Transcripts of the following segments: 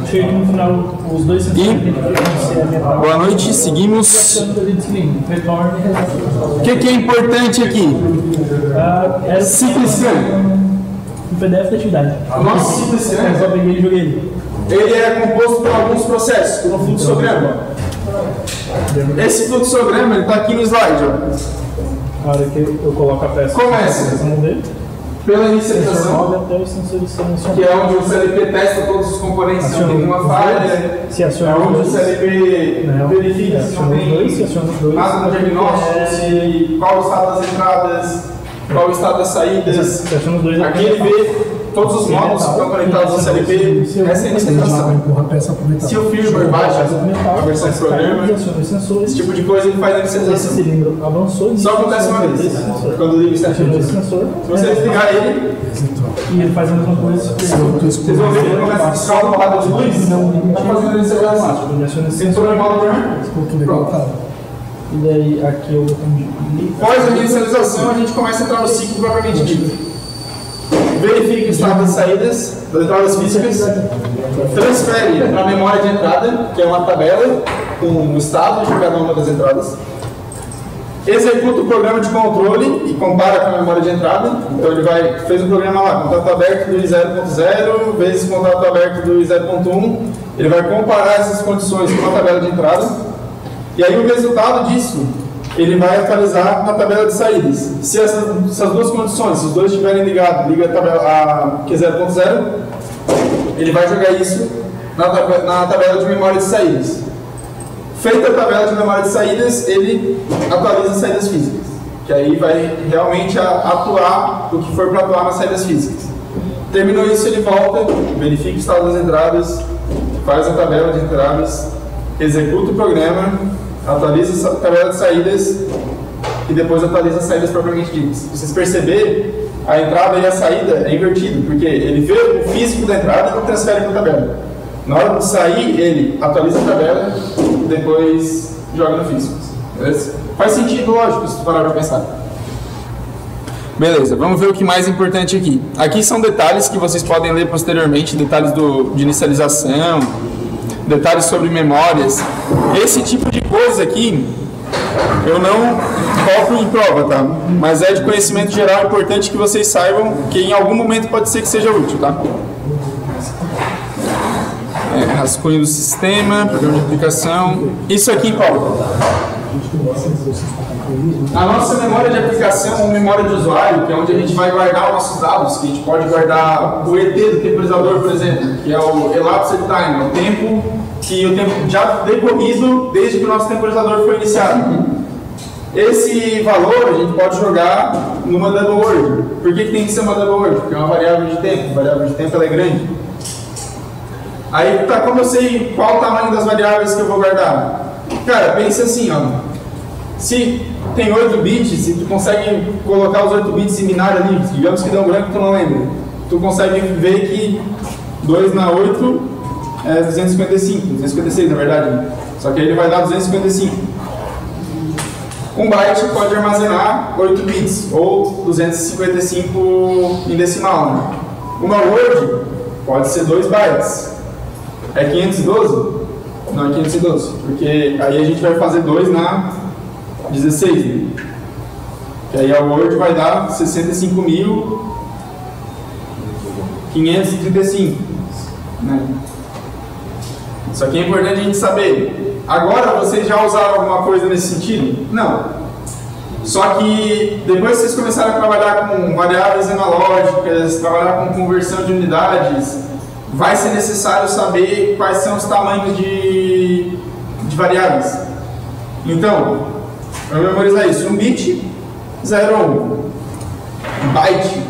Chega aqui no final, os dois sensores. Boa noite, seguimos. O que é importante aqui? Ciclo scan. O PDF da atividade. Nosso ciclo scan. Eu só peguei e joguei ele. Ele é composto por alguns processos, por um fluxograma. Esse fluxograma está aqui no slide. Ó. A hora que eu coloco a peça. Começa pela inicialização, que é onde o CLP testa todos os componentes, se não tem nenhuma falha, é onde o CLP verifica se não tem nada no diagnóstico, qual o estado das entradas, qual o estado das saídas. Aqui ele vê todos os módulos que estão conectados ao CLP, essa é a inicialização. Se o firmware baixa a versão do programa, esse tipo de coisa ele faz a inicialização. Só acontece uma vez, quando liga o sensor. Se você desligar ele, e ele faz a mesma coisa. vocês vão ver que ele começa a piscar uma barra de luz, está fazendo a inicialização. Sensor em modo pronto. E daí aqui eu vou após a inicialização, a gente começa a entrar no ciclo propriamente dito. Verifica o estado das saídas, das entradas físicas, transfere para a memória de entrada, que é uma tabela com o estado de cada uma das entradas, executa o programa de controle e compara com a memória de entrada. Então ele fez um programa lá, contato aberto do I0.0 vezes contato aberto do I0.1, ele vai comparar essas condições com a tabela de entrada, e aí o resultado disso ele vai atualizar na tabela de saídas. Se essas duas condições, se os dois estiverem ligados, liga a Q0.0, ele vai jogar isso na tabela de memória de saídas. Feita a tabela de memória de saídas, ele atualiza as saídas físicas, que aí vai realmente atuar o que for para atuar nas saídas físicas. Terminou isso, ele volta, verifica o estado das entradas, faz a tabela de entradas, executa o programa, atualiza a tabela de saídas e depois atualiza as saídas propriamente ditas. Se vocês perceberem, a entrada e a saída é invertido, porque ele vê o físico da entrada e transfere para a tabela. Na hora de sair, ele atualiza a tabela e depois joga no físico. Beleza? Faz sentido, lógico, se tu parar para pensar. Beleza, vamos ver o que mais importante aqui. Aqui são detalhes que vocês podem ler posteriormente, detalhes de inicialização, detalhes sobre memórias. Esse tipo de coisa aqui eu não coloco em prova, tá? Mas é de conhecimento geral importante que vocês saibam que em algum momento pode ser que seja útil, tá? Rascunho do sistema, programa de aplicação. Isso aqui, Paulo. A nossa memória de aplicação ou memória de usuário, que é onde a gente vai guardar os nossos dados, que a gente pode guardar o ET do temporizador, por exemplo, que é o elapsed time, o tempo já decorrido desde que o nosso temporizador foi iniciado. Esse valor a gente pode jogar numa double word. Por que tem que ser uma double word? Porque é uma variável de tempo. A variável de tempo ela é grande. Aí, tá, como eu sei qual o tamanho das variáveis que eu vou guardar? Cara, pensa assim, ó. Se tem 8 bits, se tu consegue colocar os 8 bits em binário ali, digamos que deu um branco que tu não lembra, tu consegue ver que 2 na 8 é 256 na verdade, só que aí ele vai dar 255. 1 byte pode armazenar 8 bits, ou 255 em decimal, né? Uma word pode ser 2 bytes. É 512? Não, é 512, porque aí a gente vai fazer 2 na 16, né? Que aí a word vai dar 65.535, né? Isso aqui é importante a gente saber. Agora, vocês já usaram alguma coisa nesse sentido? Não. Só que depois que vocês começaram a trabalhar com variáveis analógicas, trabalhar com conversão de unidades, vai ser necessário saber quais são os tamanhos de variáveis. Então, para memorizar isso, 1 bit, 0 ou 1. Byte,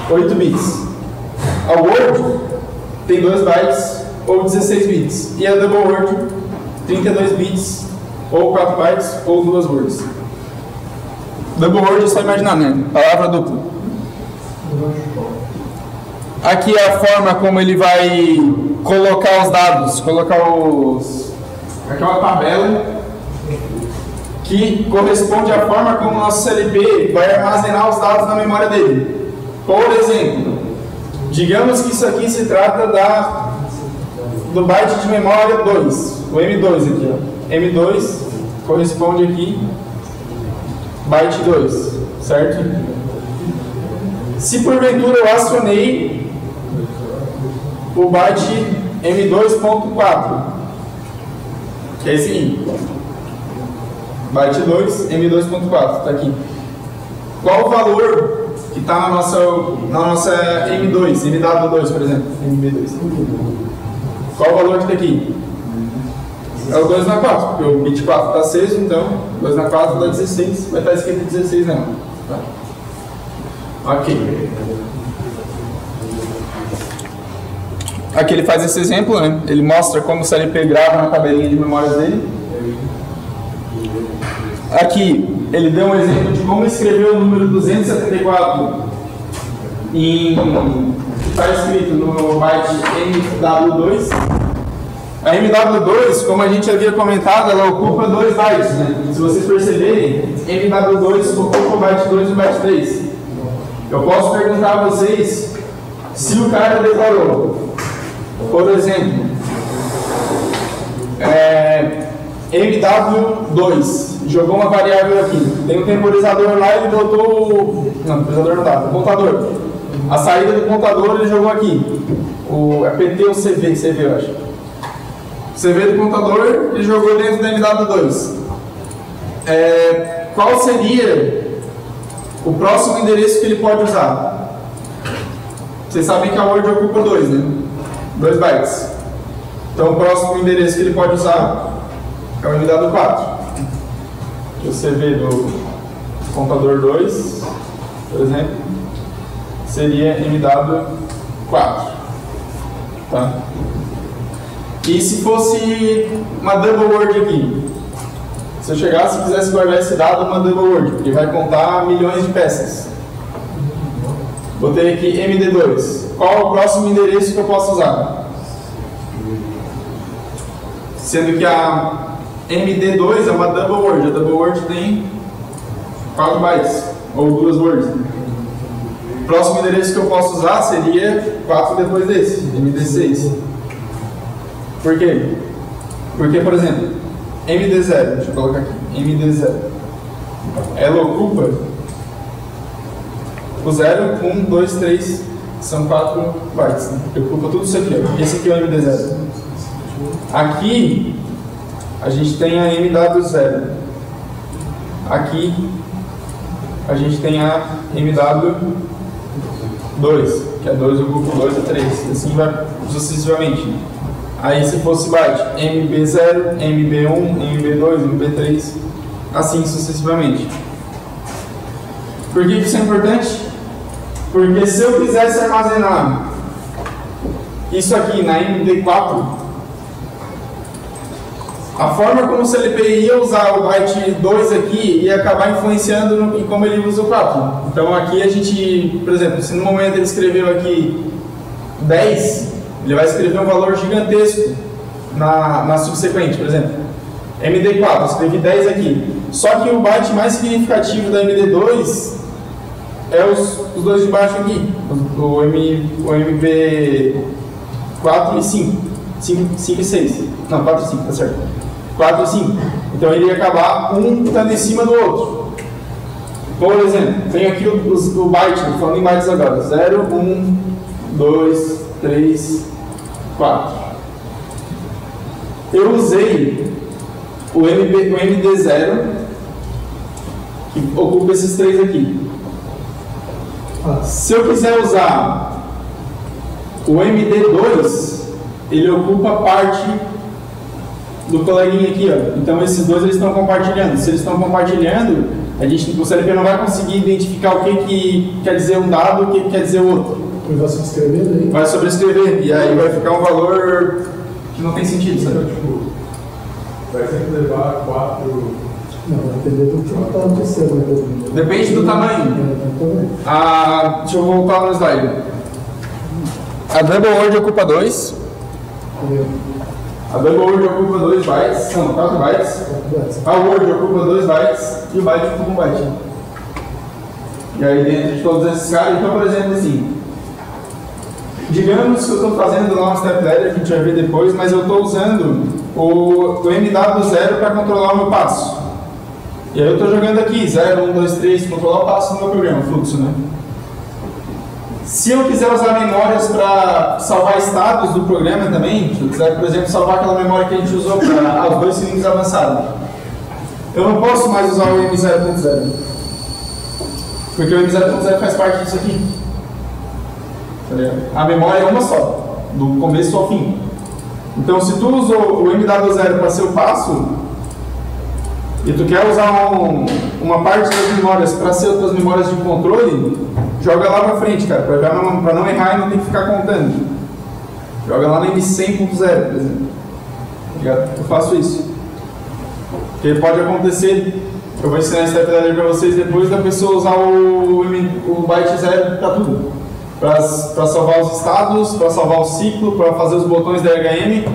8 bits. A word tem 2 bytes ou 16 bits. E a double word, 32 bits ou 4 bytes ou 2 words. Double word é só imaginar, né? Palavra dupla. Aqui é a forma como ele vai colocar os dados, Aqui é uma tabela que corresponde à forma como o nosso CLP vai armazenar os dados na memória dele. Por exemplo, digamos que isso aqui se trata do byte de memória 2, o M2 aqui, ó. M2 corresponde aqui byte 2, certo? Se porventura eu acionei o byte M2.4, que é esse aqui, byte 2, M2.4, está aqui. Qual o valor que está na nossa M2, MW2, por exemplo, MB2? Qual o valor que está aqui? É o 2 na 4, porque o bit 4 está aceso, então 2 na 4 dá 16, vai estar escrito 16 não. Tá? Ok. Aqui ele faz esse exemplo, né? Ele mostra como o CLP grava na tabelinha de memórias dele. Aqui ele deu um exemplo de como escrever o número 274 que está escrito no byte MW2. A MW2, como a gente havia comentado, ela ocupa 2 bytes, né? Se vocês perceberem, MW2 ocupa o byte 2 e o byte 3. Eu posso perguntar a vocês se o cara declarou, por exemplo, MW2, jogou uma variável aqui, tem um temporizador lá e ele botou não, temporizador não dá, o contador. A saída do contador ele jogou aqui, é PT ou CV eu acho. CV do contador ele jogou dentro da MW2. Qual seria o próximo endereço que ele pode usar? Vocês sabem que a Word ocupa 2, né? 2 bytes. Então o próximo endereço que ele pode usar é o MW4. O CV do contador 2, por exemplo, seria MW4. Tá? E se fosse uma double word aqui? Se eu chegasse e quisesse guardar esse dado uma double word, porque vai contar milhões de peças. Botei aqui MD2. Qual é o próximo endereço que eu posso usar? Sendo que a MD2 é uma double word. A double word tem 4 bytes, ou 2 words. O próximo endereço que eu posso usar seria 4 depois desse, MD6. Por quê? Porque, por exemplo, MD0, deixa eu colocar aqui, MD0, ela ocupa o 0, 1, 2, 3, são 4 bytes, né? Ocupa tudo isso aqui, ó. Esse aqui é o MD0. Aqui, a gente tem a MW0. Aqui, a gente tem a MW2, que é 2 ocupa 2 e 3, assim vai sucessivamente. Aí se fosse byte MB0, MB1, MB2, MB3, assim sucessivamente. Por que isso é importante? Porque se eu quisesse armazenar isso aqui na MD4, a forma como o CLP ia usar o byte 2 aqui ia acabar influenciando em como ele usa o 4. Então aqui a gente, por exemplo, se no momento ele escreveu aqui 10, ele vai escrever um valor gigantesco na subsequente, por exemplo. MD4, eu escrevi 10 aqui. Só que o byte mais significativo da MD2 é os dois de baixo aqui. O MB4 e 5. 5 e 6. Não, 4 e 5, tá certo. 4 e 5. Então ele ia acabar um estando em cima do outro. Por exemplo, tem aqui o byte, falando em bytes agora. 0, 1, 2, 3, 4. Eu usei o MD0, que ocupa esses 3 aqui. Se eu quiser usar o MD2, ele ocupa parte do coleguinha aqui, ó. Então esses dois eles estão compartilhando. Se eles estão compartilhando, o CLP não vai conseguir identificar o que quer dizer um dado e o que quer dizer o outro. Ele vai sobrescrever daí? Vai sobrescrever, e aí vai ficar um valor que não tem sentido, sabe? Tipo, vai sempre levar 4... Não, vai depender do que está acontecendo. Depende do tamanho. Deixa eu voltar no slide. A double word ocupa 2. A double word ocupa 2 bytes, não, 4 bytes. A word ocupa 2 bytes e o byte ocupa 1 byte. E aí dentro de todos esses caras, então por exemplo assim, Digamos que eu estou fazendo lá um step ladder, que a gente vai ver depois, mas eu estou usando o MW0 para controlar o meu passo. E aí eu estou jogando aqui 0, 1, 2, 3, controlar o passo no meu programa, fluxo, né? Se eu quiser usar memórias para salvar estados do programa também, se eu quiser, por exemplo, salvar aquela memória que a gente usou para os 2 cilindros avançados, eu não posso mais usar o M0.0, porque o M0.0 faz parte disso aqui. A memória é uma só, do começo ao fim. Então, se tu usou o MW0 para ser o passo, e tu quer usar uma parte das memórias para ser outras memórias de controle, joga lá pra frente, cara, para não errar e não ter que ficar contando. Joga lá no M100.0, por exemplo. Eu faço isso. Porque pode acontecer, eu vou ensinar esse step ladder para vocês depois, da pessoa usar o byte 0 para tudo. Para salvar os estados, para salvar o ciclo, para fazer os botões da RHM,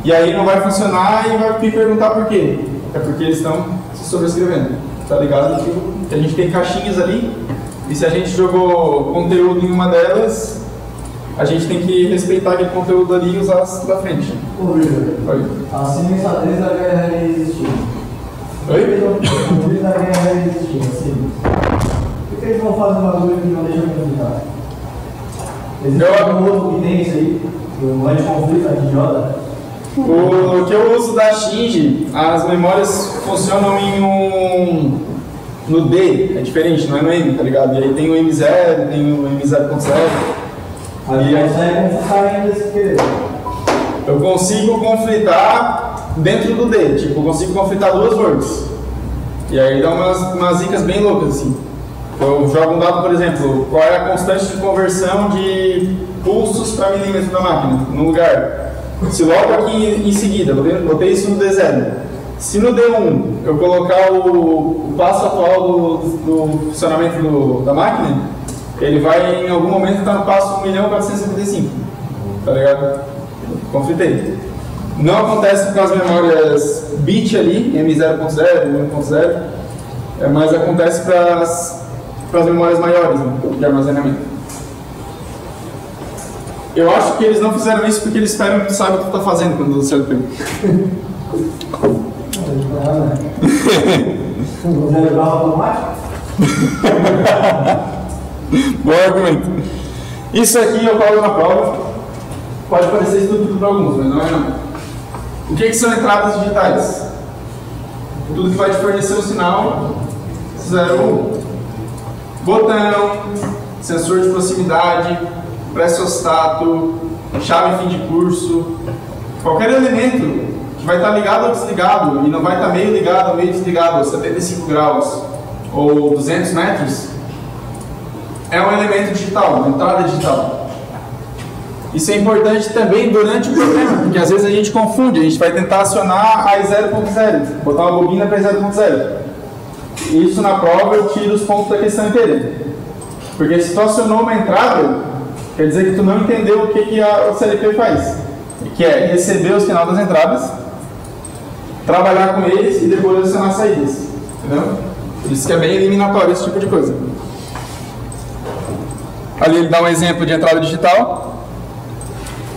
e aí não vai funcionar e vai me perguntar por quê. É porque eles estão se sobrescrevendo, tá ligado? Que a gente tem caixinhas ali, e se a gente jogou conteúdo em uma delas, a gente tem que respeitar aquele conteúdo ali e usar da frente. Ô, Vitor, a sensatez da guerra existiu. Oi? O vídeo da guerra existiu, assim. Por que eles vão fazer um bagulho que não deixa eu acreditar? Existe algum outro que tem isso aí? O anticonflito, anti-idiota? O que eu uso da Shinji, as memórias funcionam no D, é diferente, não é no M, tá ligado? E aí tem o M0, tem o M0.0. Aí consegue conflitar ainda esse querer. Eu consigo conflitar dentro do D, tipo, eu consigo conflitar 2 words. E aí dá umas dicas bem loucas, assim. Eu jogo um dado, por exemplo, qual é a constante de conversão de pulsos para milímetro da máquina, no lugar. Se logo aqui em seguida, botei isso no D0. Se no D1 eu colocar o passo atual do funcionamento da máquina, ele vai em algum momento estar no passo 1.455. Tá ligado? Conflitei. Não acontece com as memórias bit ali, M0.0, M1.0, mas acontece para as memórias maiores, né, de armazenamento. Eu acho que eles não fizeram isso porque eles esperam que tu saiba o que tu tá fazendo quando você CLP. Bom argumento. Isso aqui eu coloco na prova. Pode parecer estúpido para alguns, mas não é não. O que são entradas digitais? Tudo que vai te fornecer o sinal 0, botão, sensor de proximidade, pressostato, chave fim de curso, qualquer elemento que vai estar ligado ou desligado e não vai estar meio ligado ou meio desligado, ou 75 graus ou 200 metros, é um elemento digital, uma entrada digital. Isso é importante também durante o programa, porque às vezes a gente confunde, a gente vai tentar acionar a 0.0, botar uma bobina para 0.0. Isso na prova eu tiro os pontos da questão inteira. Porque se tu acionou uma entrada, quer dizer que tu não entendeu o que o CLP faz. Que é receber o sinal das entradas, trabalhar com eles e depois acionar saídas. Entendeu? Isso que é bem eliminatório, esse tipo de coisa. Ali ele dá um exemplo de entrada digital,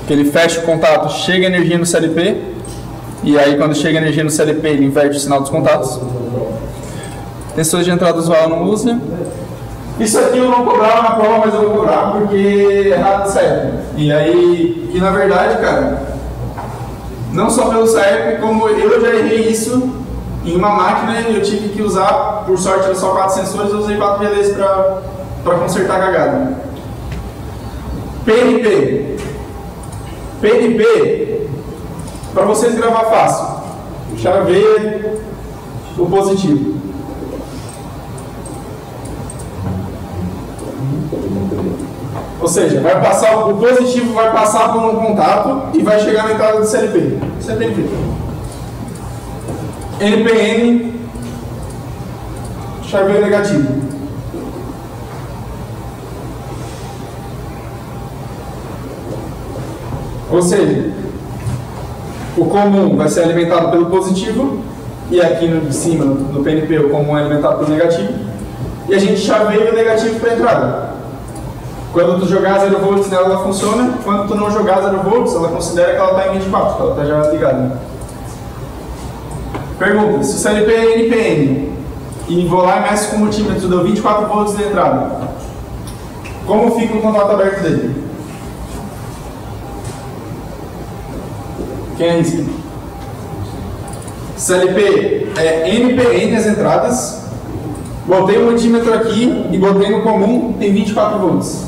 que ele fecha o contato, chega a energia no CLP, e aí quando chega a energia no CLP ele inverte o sinal dos contatos. Tensores de entrada usual não usa. Isso aqui eu não cobrava na prova, mas eu vou cobrar porque é errado certo. E aí, na verdade, cara, não só pelo CERP, como eu já errei isso em uma máquina e eu tive que usar, por sorte era só 4 sensores, eu usei 4 relés para consertar a cagada. PNP. PNP, para vocês gravar fácil, chaveia o positivo. Ou seja, vai passar, o positivo vai passar por um contato e vai chegar na entrada do CLP. Isso é PNP. NPN, chaveio negativo. Ou seja, o comum vai ser alimentado pelo positivo, e aqui no de cima, no PNP, o comum é alimentado pelo negativo, e a gente chaveia o negativo para a entrada. Quando tu jogar 0 volts nela, ela funciona. Quando tu não jogar 0 volts, ela considera que ela está em 24, que ela está já ligada. Pergunta: se o CLP é NPN e vou lá e meço com o multímetro, deu 24 volts de entrada, como fica o contato aberto dele? Quem arrisca? CLP é NPN as entradas, botei o multímetro aqui e botei no comum, tem 24 volts.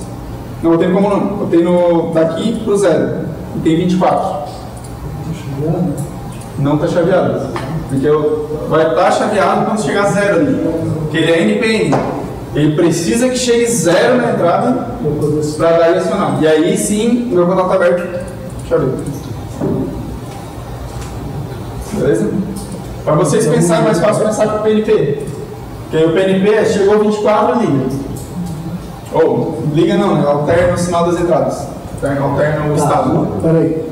Não botei no comum não, botei no daqui pro 0 e tem 24. Não está chaveado, porque vai estar chaveado quando chegar 0 ali, porque ele é NPN. Ele precisa que chegue 0 na entrada para dar direcional. E aí sim, o meu contato aberto, chaveado. Beleza? Para vocês pensarem, é mais fácil pensar com o PNP. Porque o PNP chegou 24, liga. Ou, liga não, né? Alterna o sinal das entradas. Alterna o estado. Peraí.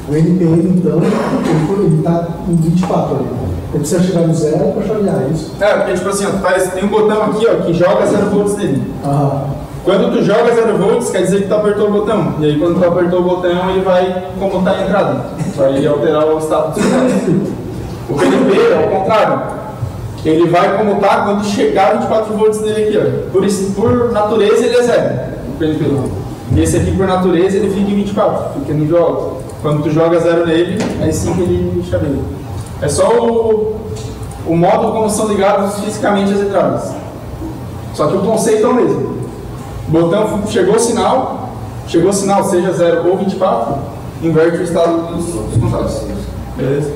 O NPN, então, ele está em 24 ali. Ele precisa chegar no 0 para chavear isso. É, porque tipo assim, ó, tem um botão aqui ó, que joga 0 volts nele. Quando tu joga 0 volts, quer dizer que tu apertou o botão. E aí quando tu apertou o botão, ele vai comutar a entrada. Vai alterar o estado do sinal. O PNP é o contrário. Ele vai comutar quando chegar 24 volts nele aqui. Ó. Por natureza ele é 0. O PNP. E esse aqui por natureza ele fica em 24. Fica nível alto. Quando tu joga 0 nele, aí sim que ele chaveia. É só o modo como são ligados fisicamente as entradas. Só que o conceito é o mesmo. Botão chegou o sinal, seja 0 ou 24, inverte o estado dos contatos. Beleza?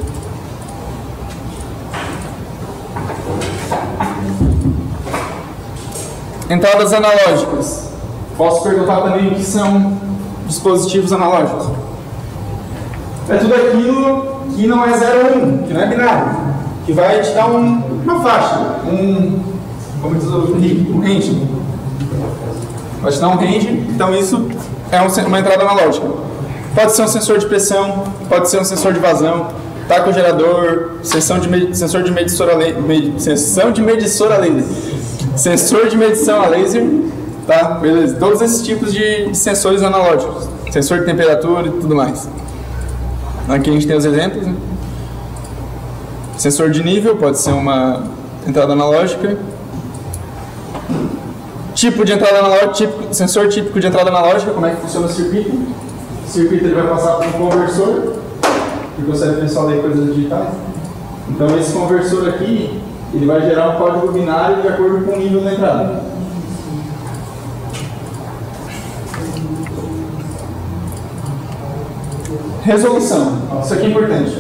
Entradas analógicas. Posso perguntar também o que são dispositivos analógicos. É tudo aquilo que não é 0 ou 1, que não é binário, que vai te dar uma faixa, como diz um range. Vai te dar um range, então isso é uma entrada analógica. Pode ser um sensor de pressão, pode ser um sensor de vazão, tacogerador, sensor de medição a laser, sensor de medição a laser, tá? Beleza? Todos esses tipos de sensores analógicos, sensor de temperatura e tudo mais. Aqui a gente tem os exemplos, né? Sensor de nível pode ser uma entrada analógica. Tipo de entrada analógica, sensor típico de entrada analógica, como é que funciona o circuito? O circuito ele vai passar por um conversor, que consegue pensar ler coisas digitais. Então esse conversor aqui, ele vai gerar um código binário de acordo com o nível da entrada. Resolução. Isso aqui é importante.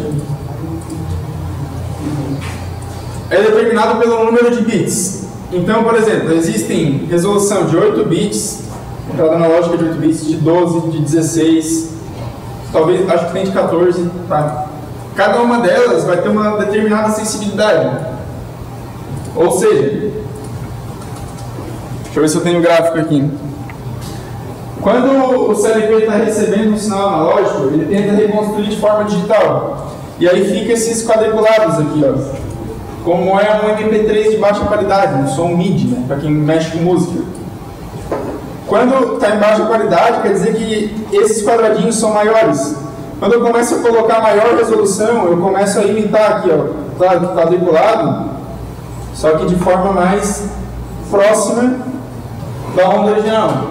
É determinado pelo número de bits. Então, por exemplo, existem resolução de 8 bits, entrada analógica de 8 bits, de 12, de 16, talvez, acho que tem de 14, tá? Cada uma delas vai ter uma determinada sensibilidade. Ou seja, deixa eu ver se eu tenho o gráfico aqui. Quando o CLP está recebendo um sinal analógico, ele tenta reconstruir de forma digital. E aí fica esses quadriculados aqui, ó. Como é um MP3 de baixa qualidade, um som MIDI, né, para quem mexe com música. Quando está em baixa qualidade, quer dizer que esses quadradinhos são maiores. Quando eu começo a colocar maior resolução, eu começo a imitar aqui, ó, quadriculado, só que de forma mais próxima da onda original.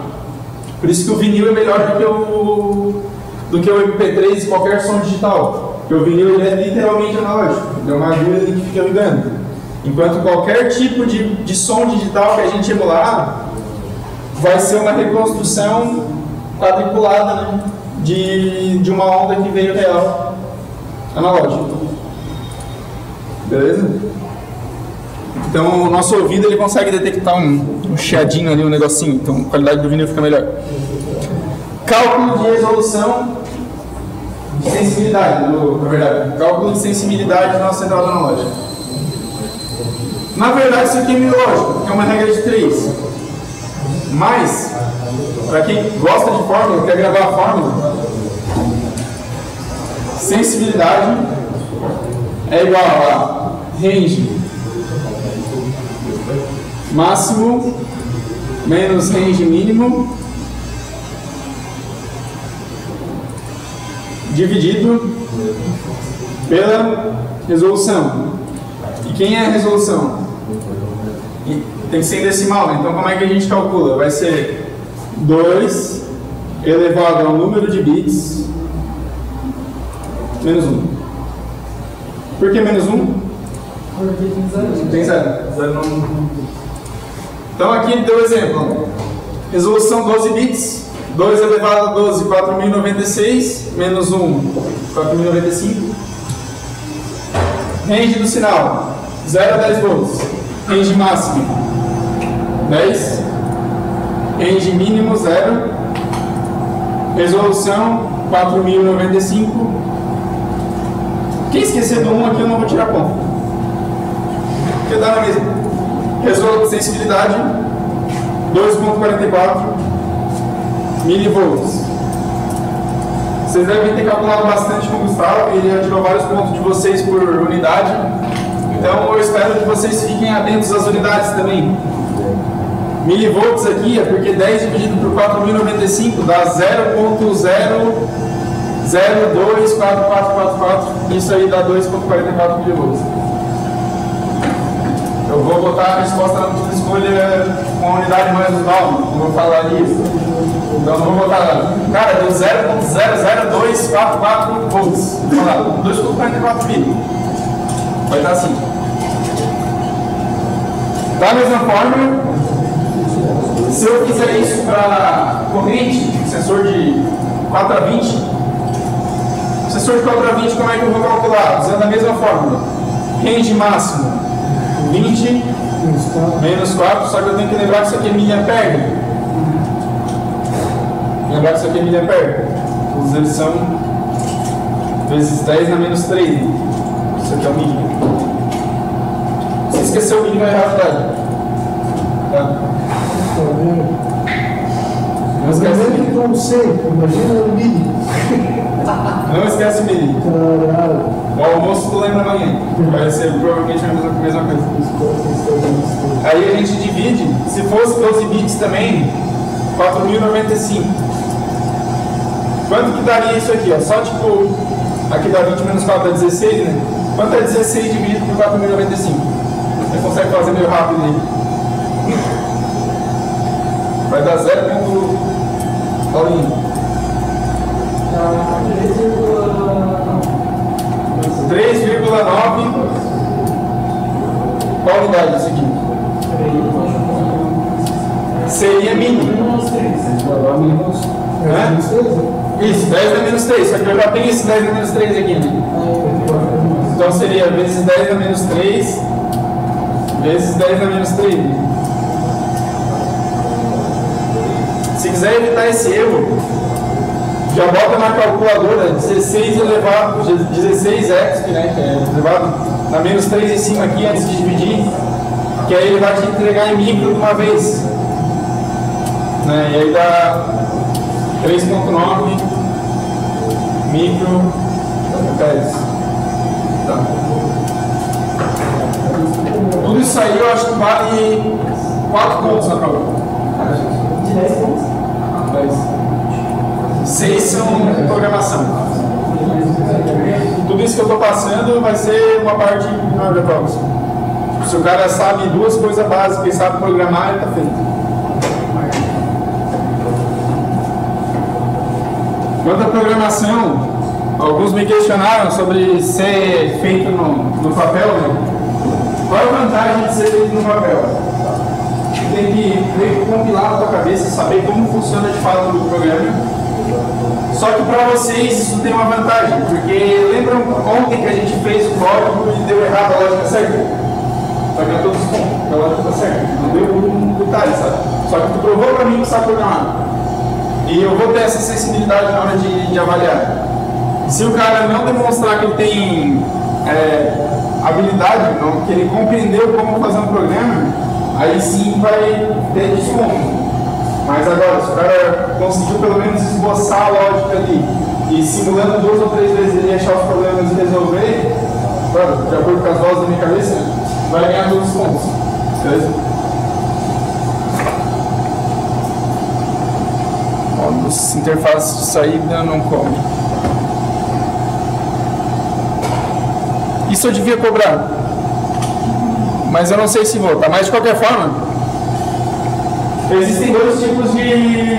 Por isso que o vinil é melhor do que o MP3 e qualquer som digital. Porque o vinil ele é literalmente analógico, ele é uma agulha que fica ligando. Enquanto qualquer tipo de som digital que a gente emular vai ser uma reconstrução quadriculada, né, de uma onda que veio real, analógica. Beleza? Então o nosso ouvido ele consegue detectar um chiadinho ali, um negocinho, então a qualidade do vinil fica melhor. Cálculo de resolução de sensibilidade, na verdade, cálculo de sensibilidade da nossa entrada analógica. Na verdade isso aqui é meio lógico, porque é uma regra de 3. Mas, para quem gosta de fórmula, quer gravar a fórmula, sensibilidade é igual a range máximo menos range mínimo dividido pela resolução. E quem é a resolução? Tem que ser em decimal, né? Então como é que a gente calcula? Vai ser 2 elevado ao número de bits menos 1. Por que menos 1? Tem 0. Então aqui deu exemplo. Resolução 12 bits. 2 elevado a 12, 4096, menos 1, 4095. Range do sinal, 0 a 10 volts. Range máximo, 10. Range mínimo, 0. Resolução, 4095. Quem esquecer do 1 aqui eu não vou tirar ponto. Porque dá na mesma. Sensibilidade, 2.44 milivolts. Vocês devem ter calculado bastante com o Gustavo, ele já tirou vários pontos de vocês por unidade. Então eu espero que vocês fiquem atentos às unidades também. Milivolts aqui é porque 10 dividido por 4095 dá 0.0024444. Isso aí dá 2.44 milivolts. Eu vou botar a resposta na última escolha com a unidade mais usual, não vou falar isso. Então não vou botar lá. Cara, deu 0.00244 volts. Vou falar, 2.44 mil. Vai estar assim. Da mesma forma, se eu fizer isso para corrente, sensor de 4 a 20, sensor de 4 a 20, como é que eu vou calcular? Usando a mesma fórmula. Range máximo 20 menos 4, só que eu tenho que lembrar que isso aqui é miliampere. Lembrar que isso aqui é miliampere. Todos eles são vezes 10 na menos 3. Isso aqui é o mínimo. Se esquecer o mínimo é errado, tá? Não esquece o mínimo. Imagina o mínimo. Não esquece o mínimo. O almoço tu lembra amanhã. Vai ser provavelmente a mesma coisa. Aí a gente divide. Se fosse 12 bits também, 4095. Quanto que daria isso aqui? Ó? Só tipo, aqui dá 20 menos 4 dá 16, né? Quanto é 16 dividido por 4095? Você consegue fazer meio rápido aí. Vai dar 0. Paulinho. 3,9. Qual unidade isso aqui? Seria mínimo. Isso, 10 a menos 3. Só que eu já tenho esse 10 a menos 3 aqui. Né? Então seria vezes 10 a menos 3 vezes 10 a menos 3. Se quiser evitar esse erro, já bota na calculadora 16 elevado, 16x, né, que é elevado a menos 3 em cima aqui antes de dividir, que aí ele vai te entregar em micro de uma vez. Né, e aí dá 3.9 micro amperes. Tá. Tudo isso aí eu acho que vale 4 pontos na prova. De 10 pontos? 10. 6 são programação. Tudo isso que eu estou passando vai ser uma parte menor da prova. Se o cara sabe 2 coisas básicas e sabe programar, ele está feito. Quanto à programação, alguns me questionaram sobre ser feito no papel, né? Qual é a vantagem de ser feito no papel? Tem que compilar na tua cabeça, saber como funciona de fato o programa. Só que para vocês isso tem uma vantagem, porque lembram ontem que a gente fez o código e deu errado a lógica certa? Só que a todos os pontos, a lógica está certa, não deu um detalhe, sabe? Só que tu provou para mim que sabe programar. E eu vou ter essa sensibilidade na hora de avaliar. Se o cara não demonstrar que ele tem habilidade, que ele compreendeu como fazer um programa, aí sim vai ter desconto. Mas agora, se o cara conseguiu pelo menos esboçar a lógica ali e simulando 2 ou 3 vezes ele achar os problemas e resolver, claro, de acordo com as vozes da minha cabeça, vai ganhar todos os pontos. Beleza? Ó, as interfaces de saída não come. Isso eu devia cobrar, mas eu não sei se vou, tá? Mas de qualquer forma, existem dois tipos de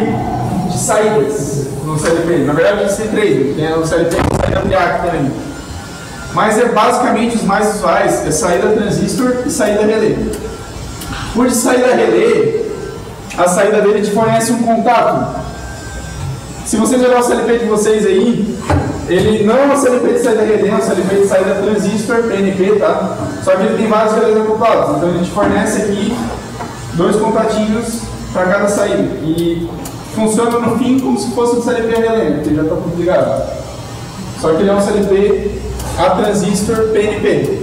saídas no CLP. Na verdade existem três, tem o CLP e a saída triac também. Mas basicamente os mais usuais é saída transistor e saída relé. Por de saída relé, a saída dele te fornece um contato. Se vocês olharem o CLP de vocês aí, ele não é um CLP de saída relé, é um CLP de saída transistor, PNP, tá? Só que ele tem vários relés acoplados. Então ele te fornece aqui dois contatinhos para cada saída. E funciona no fim como se fosse um CLP relé, que já está tudo ligado. Só que ele é um CLP a transistor PNP.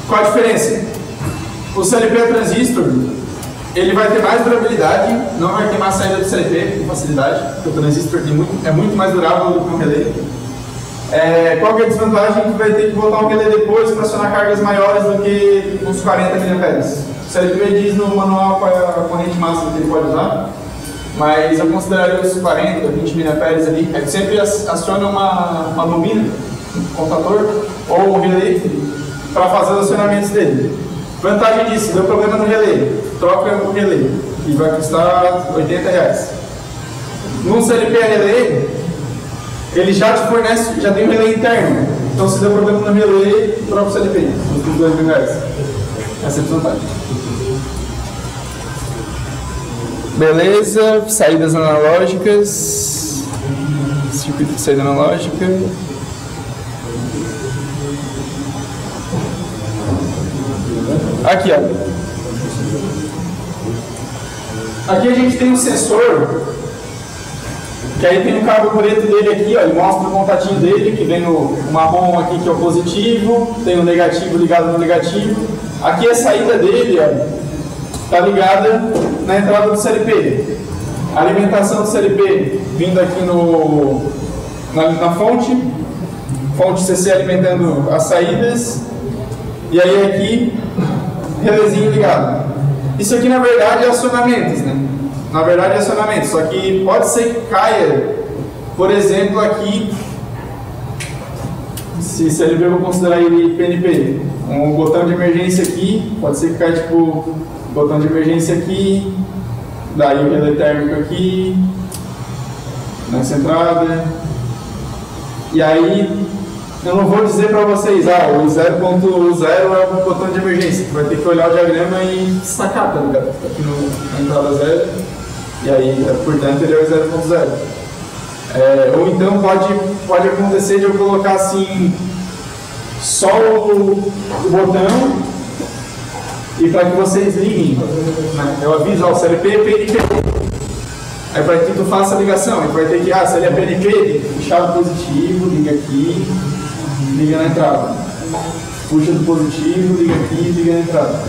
Qual a diferença? O CLP a transistor, ele vai ter mais durabilidade, não vai queimar a saída do CLP com facilidade, porque o transistor é muito mais durável do que um relé. Qual que é a desvantagem? Que vai ter que botar um relé depois para acionar cargas maiores do que uns 40 mA. O CLP diz no manual qual é a corrente máxima que ele pode usar, mas eu consideraria os 40, 20 mA ali. É que sempre aciona uma bobina, um contador ou um relé para fazer os acionamentos dele. Vantagem disso, deu problema no relé, troca o relé, que vai custar R$80. Num CLP a relé, ele já te fornece, já tem um relé interno. Então se deu problema no relé, troca o CLP, os R$2.000. Essa é a vantagem. Beleza, saídas analógicas, circuito de saída analógica. Aqui, ó. Aqui a gente tem um sensor, que aí tem um cabo preto dele aqui, ó, ele mostra o contatinho dele, que vem no marrom aqui, que é o positivo, tem o negativo ligado no negativo. Aqui a saída dele, ó, tá ligada na entrada do CLP. A alimentação do CLP vindo aqui na fonte CC alimentando as saídas, e aí aqui relézinho ligado. Isso aqui na verdade é acionamentos, né? Na verdade é acionamento, só que pode ser que caia, por exemplo, aqui, se CLP eu vou considerar ele PNP, um botão de emergência aqui, pode ser que caia tipo botão de emergência aqui, daí o relé térmico aqui, nessa entrada, e aí eu não vou dizer para vocês, o 0.0 é o botão de emergência, vai ter que olhar o diagrama e sacar, tá ligado? Tá aqui na entrada 0, e aí, portanto, ele é o 0.0. Ou então pode acontecer de eu colocar assim, só o botão, e para que vocês liguem, né? Eu aviso, o CLP é PNP. Aí para que tu faça a ligação, aí tu vai ter que, se ele é PNP, tem que puxar o positivo, liga aqui, liga na entrada. Puxa do positivo, liga aqui, liga na entrada.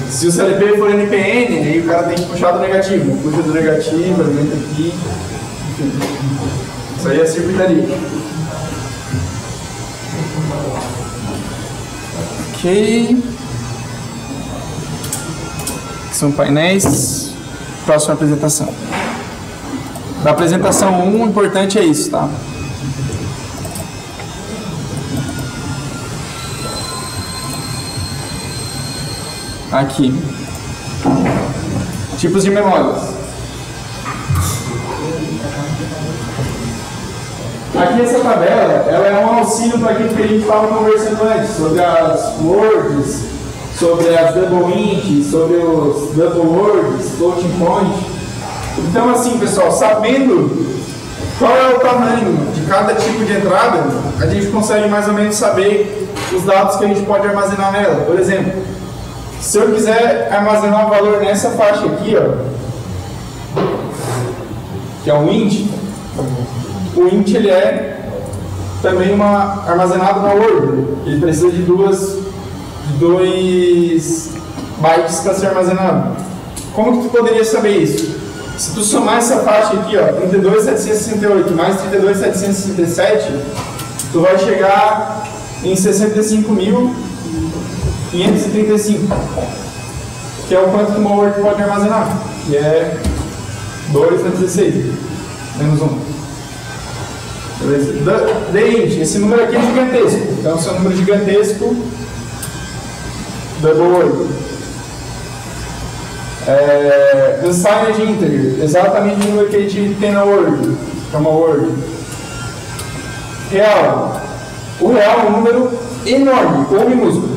Se o CLP for NPN, aí o cara tem que puxar do negativo. Puxa do negativo, alimenta aqui. Enfim. Isso aí é circuitaria. Ok. São painéis. Próxima apresentação. Da apresentação 1, o importante é isso, tá? Aqui. Tipos de memórias. Aqui essa tabela, ela é um auxílio para aquilo que a gente estava conversando antes, sobre as words, sobre as double int, sobre os double words, floating point. Então assim, pessoal, sabendo qual é o tamanho de cada tipo de entrada, a gente consegue mais ou menos saber os dados que a gente pode armazenar nela. Por exemplo, se eu quiser armazenar o valor nessa faixa aqui, ó, que é um int, o int ele é também armazenado na Word. Ele precisa de 2 bytes para ser armazenado. Como que tu poderia saber isso? Se tu somar essa faixa aqui, ó, 32.768 mais 32.767, tu vai chegar em 65.535, que é o quanto que uma Word pode armazenar, que é 2 a 16, menos 1. The int, esse número aqui é gigantesco. Então, se é um número gigantesco, double word. Unsigned integer, exatamente o número que a gente tem na word, que é uma word. Real. O real é um número enorme, ou minúsculo.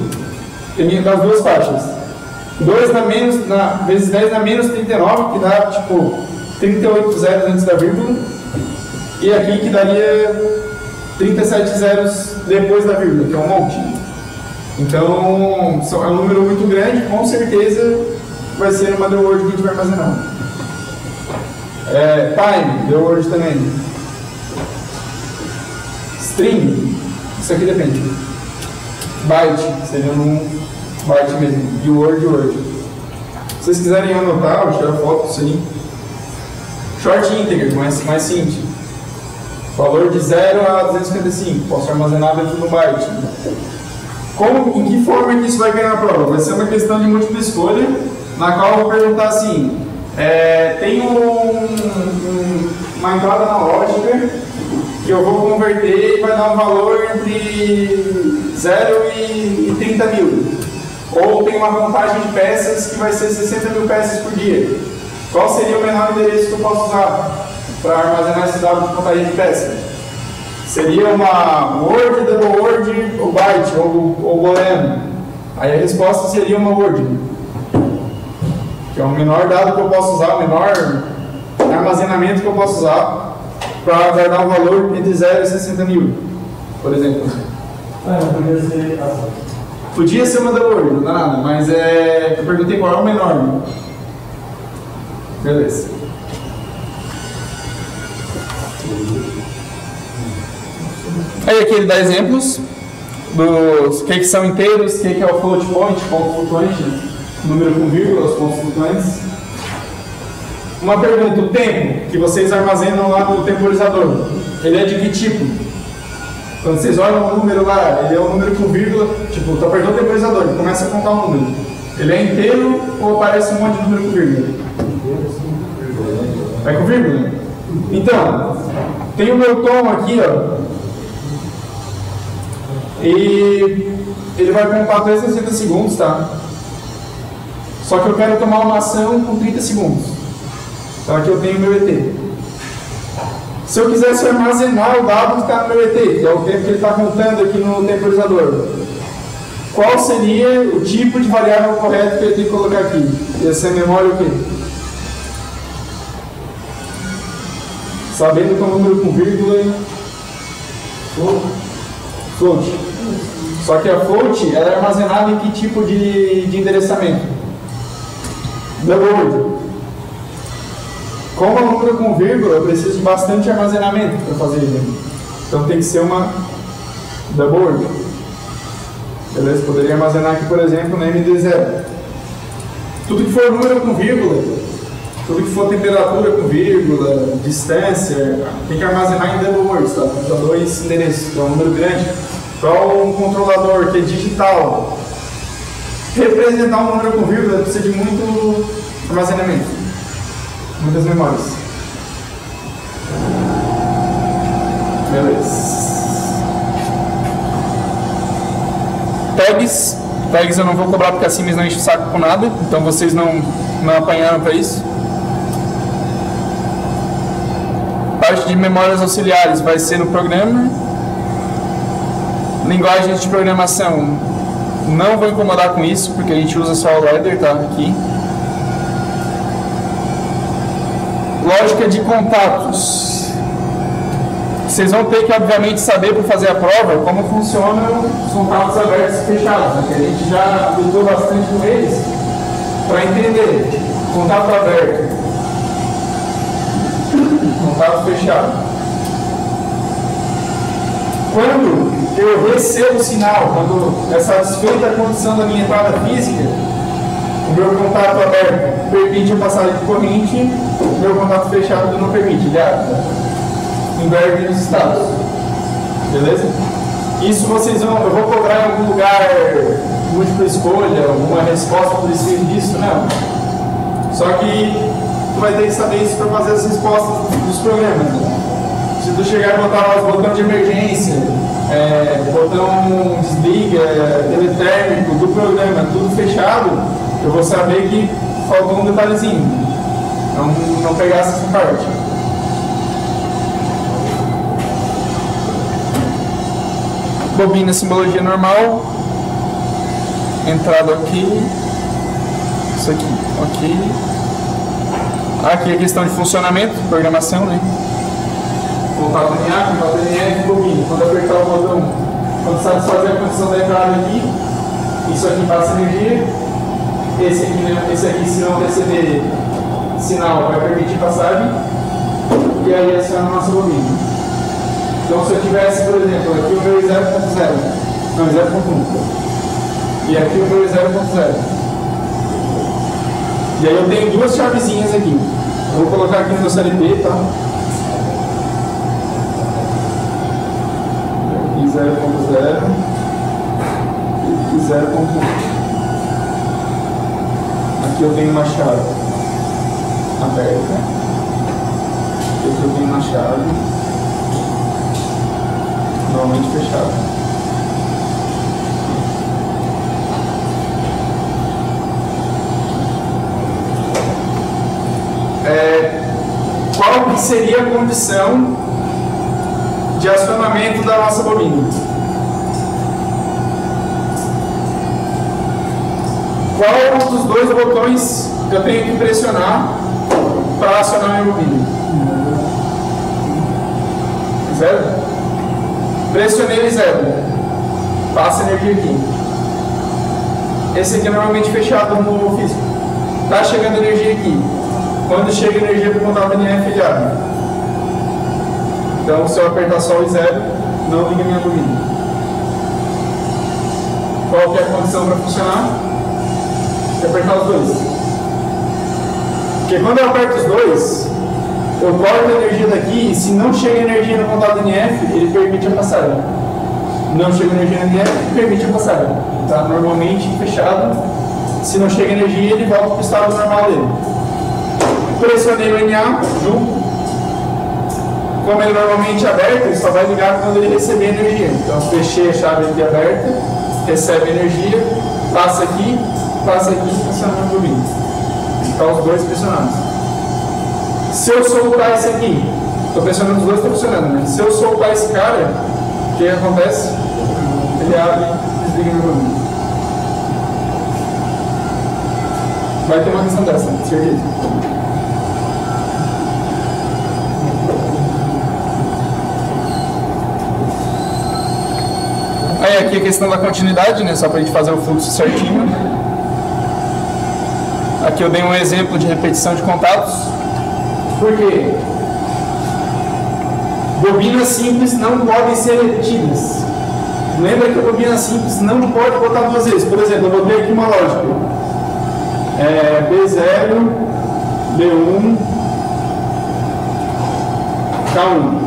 Tem das duas faixas. 2 vezes 10 na menos 39, que dá tipo 38 zeros antes da vírgula. E aqui que daria 37 zeros depois da vírgula, que é um monte. Então, é um número muito grande, com certeza vai ser uma the word que a gente vai armazenar. Time, the word também. String, isso aqui depende. Byte, seria um byte mesmo, de word, word. Se vocês quiserem anotar, vou tirar foto disso aí. Short integer, mais simples. Valor de 0 a 255, posso armazenar dentro do byte. Em que forma que isso vai ganhar na prova? Vai ser uma questão de múltipla escolha, na qual eu vou perguntar assim, tem uma entrada analógica que eu vou converter e vai dar um valor entre 0 e 30 mil. Ou tem uma contagem de peças que vai ser 60 mil peças por dia. Qual seria o menor endereço que eu posso usar para armazenar esse dado de contagem de peças? Seria uma word, double word, ou byte, ou booleano. Aí a resposta seria uma word, que é o menor dado que eu posso usar, o menor armazenamento que eu posso usar para guardar um valor entre 0 e 60 mil, por exemplo. Podia ser. Podia ser uma double word, não dá nada, mas eu perguntei qual é o menor. Beleza. Aí aqui ele dá exemplos dos que são inteiros, o que é o float point, ponto flutuante, número com vírgula, os pontos flutuantes. Uma pergunta, o tempo que vocês armazenam lá no temporizador, ele é de que tipo? Quando vocês olham o número lá, ele é um número com vírgula, tipo, tu apertou o temporizador, ele começa a contar o número. Ele é inteiro ou aparece um monte de número com vírgula? É com vírgula? Então, tem o meu tom aqui, ó. E ele vai contar até 60 segundos, tá? Só que eu quero tomar uma ação com 30 segundos. Então aqui eu tenho meu ET. Se eu quisesse armazenar o dado que está no meu ET, que é o tempo que ele está contando aqui no temporizador, qual seria o tipo de variável correto que eu tenho que colocar aqui? Ia ser memória o quê? Sabendo que é um número com vírgula, float. Só que a float ela é armazenada em que tipo de endereçamento? Double word. Como é um número com vírgula, eu preciso de bastante armazenamento para fazer ele. Então tem que ser uma double word. Beleza? Poderia armazenar aqui, por exemplo, no MD0. Tudo que for número com vírgula, tudo que for temperatura com vírgula, distância, tem que armazenar em double words, tá? Para 2 endereços, que é um número grande. Para um controlador que é digital, representar um número com vírgula precisa de muito armazenamento, muitas memórias. Beleza. Tags eu não vou cobrar porque assim eles não enchem o saco com nada, então vocês não apanharam para isso. Parte de memórias auxiliares vai ser no programa. Linguagens de programação, não vou incomodar com isso, porque a gente usa só o ladder, tá? Aqui. Lógica de contatos. Vocês vão ter que, obviamente, saber para fazer a prova como funcionam os contatos abertos e fechados, né? Que a gente já lutou bastante com eles para entender. Contato aberto, contato fechado. Quando eu recebo o sinal, quando é satisfeita a condição da minha entrada física, o meu contato aberto permite a passagem de corrente, o meu contato fechado não permite, inverte os estados. Beleza? Isso vocês vão, eu vou cobrar em algum lugar múltipla escolha, alguma resposta por escrito disso, não. Só que tu vai ter que saber isso para fazer as respostas dos programas. Né? Se tu chegar e botar lá os botões de emergência, botão desliga, teletérmico, do programa, tudo fechado, eu vou saber que faltou um detalhezinho. Não pegasse essa parte. Bobina, simbologia normal. Entrada aqui. Isso aqui, ok. Aqui a questão de funcionamento, programação, né? Contato NA, contato NF, bobina. Quando apertar o botão, quando satisfazer a condição da entrada aqui, isso aqui passa energia. Esse aqui, se não receber sinal, vai permitir passagem. E aí aciona a nossa bobina. Então, se eu tivesse, por exemplo, aqui o meu 0.0, não, 0.1. E aqui o meu 0.0. E aí eu tenho duas chavezinhas aqui. Eu vou colocar aqui no meu CLP, tá? Aqui 0.0 e 0.1. Aqui eu tenho uma chave aberta. Aqui eu tenho uma chave normalmente fechada. Qual que seria a condição de acionamento da nossa bobina? Qual dos dois botões eu tenho que pressionar para acionar minha bobina? 0? Pressionei ele 0. Passa energia aqui. Esse aqui é normalmente fechado no físico. Está chegando energia aqui. Quando chega energia para o contato NF, ele abre. Então, se eu apertar só o 0, não liga minha bobina. Qual que é a condição para funcionar? É apertar os dois. Porque quando eu aperto os dois, eu corto a energia daqui e se não chega energia no contato NF, ele permite a passagem. Não chega energia no NF, permite a passagem. Está normalmente fechado. Se não chega energia, ele volta para o estado normal dele. Pressionei o NA junto. Como ele normalmente é aberto, ele só vai ligar quando ele receber energia. Então, fechei a chave aqui aberta, recebe energia, passa aqui, pressionando a bobina. Então, os dois pressionados. Se eu soltar esse aqui, estou pressionando os dois, estou pressionando, né? Se eu soltar esse cara, o que acontece? Ele abre e desliga a bobina. Vai ter uma questão dessa, certeza. Aí aqui a questão da continuidade, né? Só para a gente fazer o fluxo certinho. Aqui eu dei um exemplo de repetição de contatos. Por quê? Bobinas simples não podem ser repetidas. Lembra que a bobina simples não pode botar duas vezes. Por exemplo, eu botei aqui uma lógica. B0, B1, K1.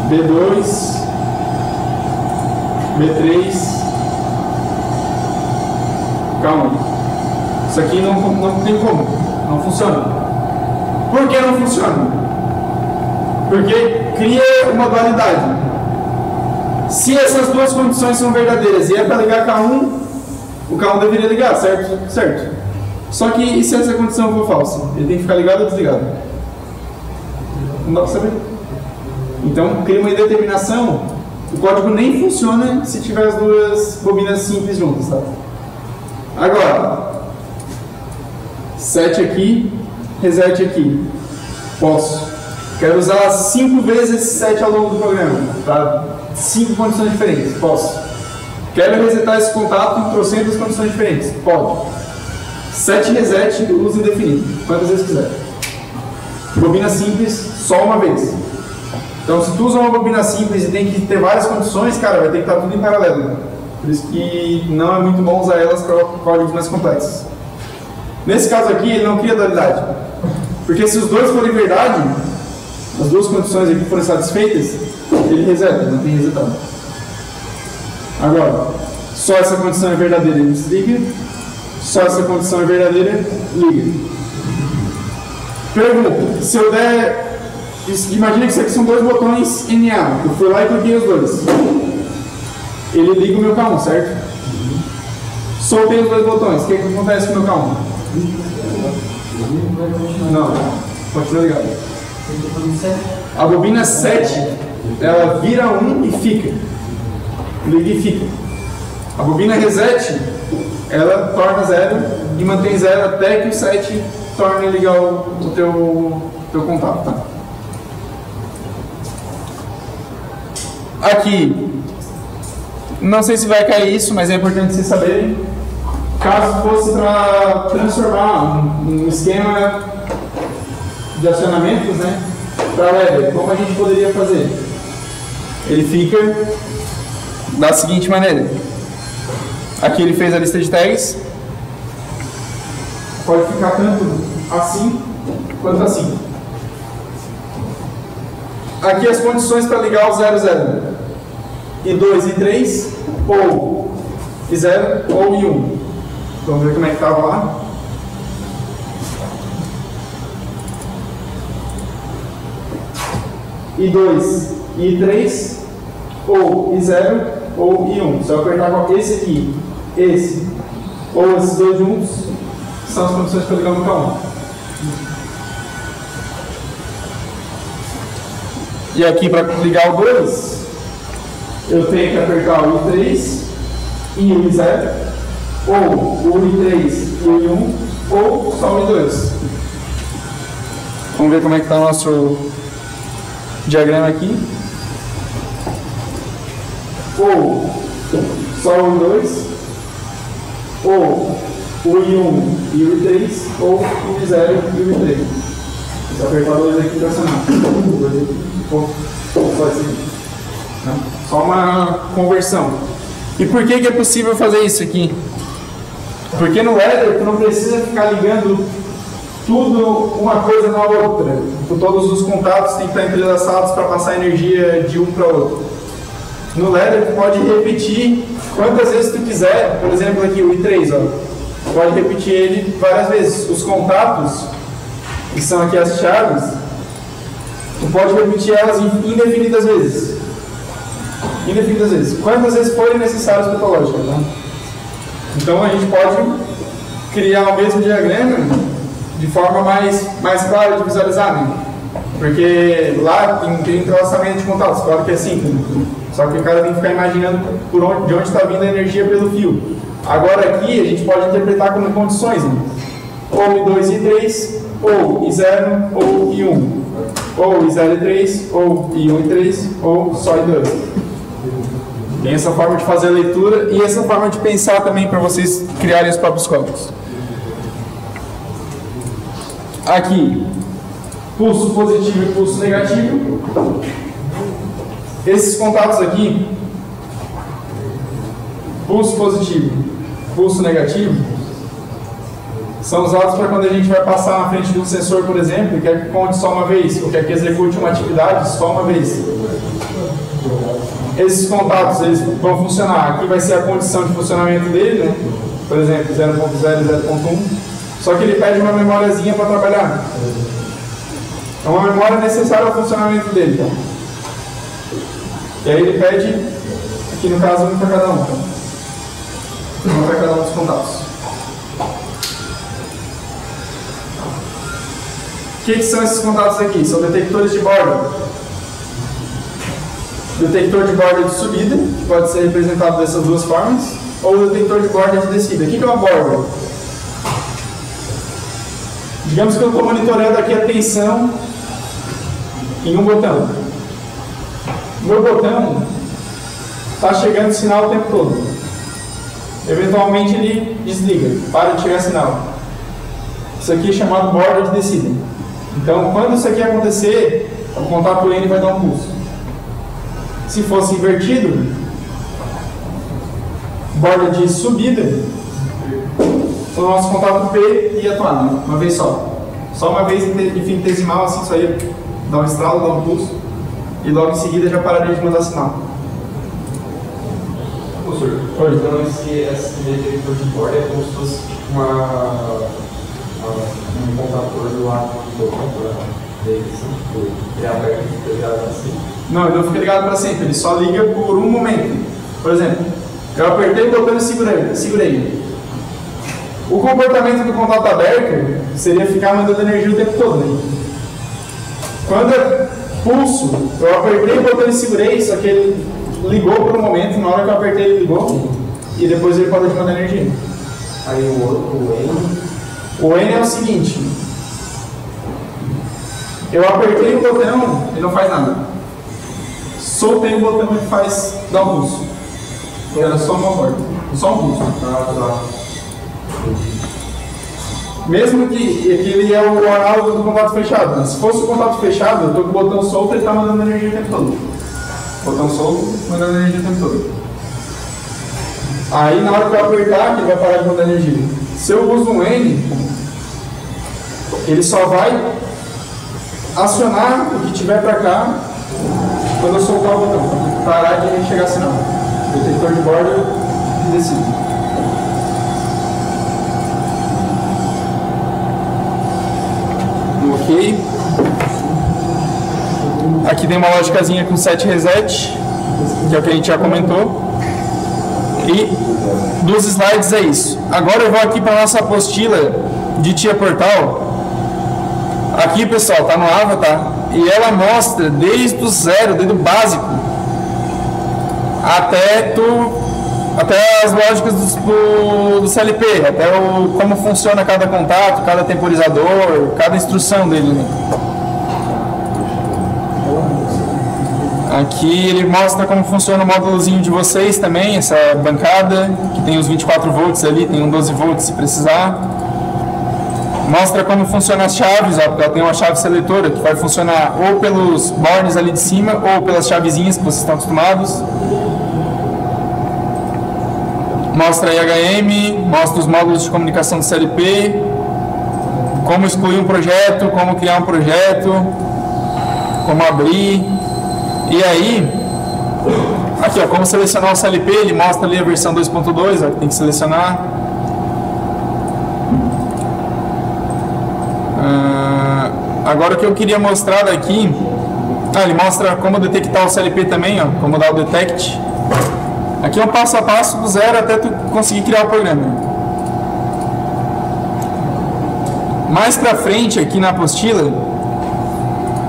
B2, B3, K1. Isso aqui não tem como, não funciona. Por que não funciona? Porque cria uma dualidade. Se essas duas condições são verdadeiras e é para ligar K1, o K1 deveria ligar, certo? Certo. Só que e se essa condição for falsa? Ele tem que ficar ligado ou desligado? Não dá para saber. Então, cria uma indeterminação, o código nem funciona se tiver as duas bobinas simples juntas, tá? Agora, set aqui, reset aqui. Posso. Quero usar 5 vezes esse set ao longo do programa, tá? 5 condições diferentes. Posso. Quero resetar esse contato em trocentas condições diferentes. Pode. Set reset, uso indefinido, quantas vezes quiser. Bobina simples, só uma vez. Então, se tu usa uma bobina simples e tem que ter várias condições, cara, vai ter que estar tudo em paralelo. Por isso que não é muito bom usar elas para códigos mais complexos. Nesse caso aqui, ele não cria dualidade. Porque se os dois forem verdade, as duas condições aqui forem satisfeitas, ele reseta, não tem resetado. Agora, só essa condição é verdadeira, ele desliga. Só essa condição é verdadeira, liga. Pergunta, se eu der Imagina que isso aqui são dois botões NA. Eu fui lá e cliquei os dois. Ele liga o meu K1, certo? Soltei os dois botões. O que acontece com o meu K1? Não, continua ligado. A bobina 7, ela vira 1 e fica. Liga e fica. A bobina reset, ela torna 0 e mantém 0 até que o 7 torne ligar o teu contato, tá? Aqui, não sei se vai cair isso, mas é importante vocês saberem. Caso fosse para transformar um esquema de acionamentos, né, para ladder, como a gente poderia fazer? Ele fica da seguinte maneira. Aqui ele fez a lista de tags. Pode ficar tanto assim quanto assim. Aqui as condições para ligar o 00. E 2 e 3, ou e 0 ou e 1. Vamos ver como é que estava lá. E 2 e 3, ou e 0 ou e 1. Se eu apertar esse aqui, esse, ou esses dois juntos, são as condições para ligar o K1. E aqui para ligar o 2, eu tenho que apertar o I3 e o I0, ou o I3 e o I1, ou só o I2. Vamos ver como é que está o nosso diagrama aqui. Ou só o I2, ou o I1 e o I3, ou o I0 e o I3. Vou apertar dois aqui para acionar. Só uma conversão. E por que é possível fazer isso aqui? Porque no ladder tu não precisa ficar ligando tudo uma coisa na outra. Todos os contatos têm que estar entrelaçados para passar energia de um para o outro. No ladder tu pode repetir quantas vezes tu quiser. Por exemplo aqui o I3, ó. Tu pode repetir ele várias vezes. Os contatos, que são aqui as chaves, tu pode repetir elas indefinidas vezes. Indefinidas vezes. Quantas vezes forem necessárias para a tua lógica, tá? Então a gente pode criar o mesmo diagrama de forma mais clara de visualizar, né? Porque lá tem entrelaçamento de contatos, claro que é simples, né? Só que o cara tem que ficar imaginando de onde está vindo a energia pelo fio. Agora aqui a gente pode interpretar como condições, né? Ou I2 e I3, ou I0 ou I1, ou I0 e 3, ou I1 e 3, ou só I2. Tem essa forma de fazer a leitura e essa forma de pensar também para vocês criarem os próprios códigos. Aqui, pulso positivo e pulso negativo. Esses contatos aqui, pulso positivo, pulso negativo, são usados para quando a gente vai passar na frente de um sensor, por exemplo, e quer que conte só uma vez, ou quer que execute uma atividade só uma vez. Esses contatos eles vão funcionar. Aqui vai ser a condição de funcionamento dele, né? Por exemplo, 0.0 e 0.1. Só que ele pede uma memóriazinha para trabalhar. É uma memória necessária ao funcionamento dele. Tá? E aí ele pede, aqui no caso, um para cada um. Tá? Um para cada um dos contatos. O que são esses contatos aqui? São detectores de borda. Detector de borda de subida, que pode ser representado dessas duas formas, ou detector de borda de descida. O que é uma borda? Digamos que eu estou monitorando aqui a tensão em um botão. O meu botão está chegando sinal o tempo todo. Eventualmente ele desliga, para de chegar sinal. Isso aqui é chamado borda de descida. Então, quando isso aqui acontecer, o contato N vai dar um pulso. Se fosse invertido, borda de subida, o nosso contato P ia atuar, né? Uma vez só. Só uma vez infinitesimal, assim, só ia dar um estralo, dar um pulso, e logo em seguida já pararia de mandar sinal. Professor, então esse detector de borda é como se fosse um contator do lado do botão para Não, ele não fica ligado para sempre, ele só liga por um momento. Por exemplo, eu apertei o botão e segurei. O comportamento do contato aberto seria ficar mandando energia o tempo todo. Né? Quando eu pulso, eu apertei o botão e segurei, só que ele ligou por um momento, na hora que eu apertei ele ligou, e depois ele parou de mandar energia. Aí o N? O N é o seguinte, eu apertei o botão, ele não faz nada. Soltei o botão, ele dá um pulso. Era só uma porta, só um pulso. Mesmo que ele é o análogo do contato fechado. Né? Se fosse o contato fechado, eu estou com o botão solto, ele está mandando energia o tempo todo. Botão solto, mandando energia o tempo todo. Aí na hora que eu apertar, ele vai parar de mandar energia. Se eu uso um N, ele só vai acionar o que tiver para cá quando eu soltar o botão. Parar de chegar sinal. Detector de borda e decide. Ok. Aqui tem uma lógicazinha com set reset, que é o que a gente já comentou. E dos slides é isso. Agora eu vou aqui para a nossa apostila de Tia Portal. Aqui, pessoal, tá no Avatar. E ela mostra desde o zero, desde o básico, até as lógicas do CLP, até como funciona cada contato, cada temporizador, cada instrução dele. Né? Aqui ele mostra como funciona o módulozinho de vocês também, essa bancada, que tem os 24 volts ali, tem um 12 volts se precisar. Mostra como funciona as chaves, ó, porque ela tem uma chave seletora que vai funcionar ou pelos bornes ali de cima ou pelas chavezinhas que vocês estão acostumados. Mostra IHM, mostra os módulos de comunicação do CLP, como excluir um projeto, como criar um projeto, como abrir. E aí, aqui ó, como selecionar o CLP, ele mostra ali a versão 2.2, ó, que tem que selecionar. Agora o que eu queria mostrar daqui, ele mostra como detectar o CLP também, ó, como dar o detect. Aqui é um passo a passo do zero até tu conseguir criar o programa. Mais pra frente, aqui na apostila,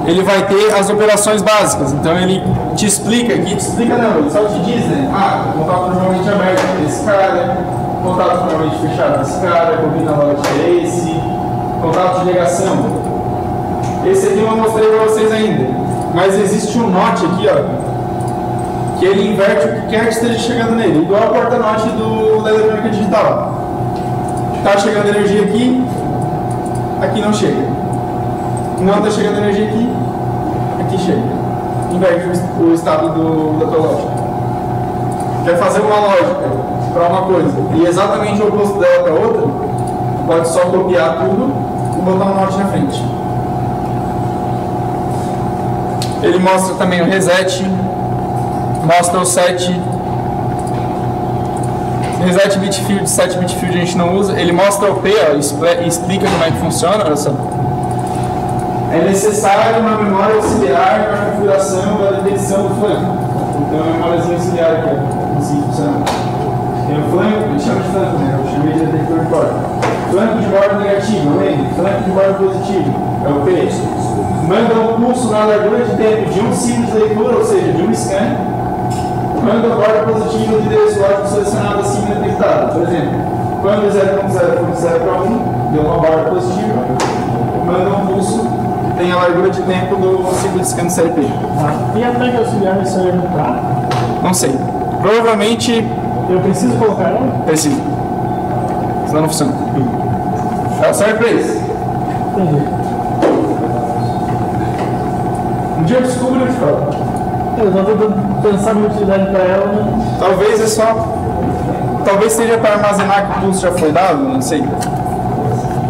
ele vai ter as operações básicas. Então ele te explica aqui, ele só te diz, né? Contato normalmente aberto desse cara, contato normalmente fechado desse cara, combina lote é esse, contato de ligação. Esse aqui eu não mostrei pra vocês ainda, mas existe um note aqui, ó, que ele inverte o que quer que esteja chegando nele, igual a porta-note da eletrônica digital. Está chegando energia aqui, aqui não chega. Não está chegando energia aqui, aqui chega. Inverte o estado da tua lógica. Quer fazer uma lógica para uma coisa e exatamente o oposto dela para outra, pode só copiar tudo e botar um note na frente. Ele mostra também o reset, mostra o set reset bit field, set bit field a gente não usa. Ele mostra o P, ó, e explica como é que funciona. Olha só. É necessário uma memória auxiliar para a configuração da detecção do flanco. Então, a memóriazinha auxiliar aqui, ó, assim funciona. Tem o flanco, a gente chama de flanco, né? Eu chamei de detector de borda. Flanco de borda negativo, lembra? Flanco de borda positivo, é o P. Manda um pulso na largura de tempo de um ciclo de leitura, ou seja, de um scan. Manda a borda positiva de endereço lógico selecionado acima detectado. Por exemplo, quando 0.0 for de 0 para 1, deu uma borda positiva, manda um pulso que tem a largura de tempo do ciclo de scan do CLP. E a tag auxiliar isso aí não tá? Não sei. Provavelmente. Eu preciso colocar ela? Preciso. Senão não funciona. Tá certo pra isso? Entendi. Um dia eu descubro e eu te falo. Eu tô tentando pensar uma utilidade para ela, né? Talvez é só. Talvez seja para armazenar que o pulso já foi dado, não sei.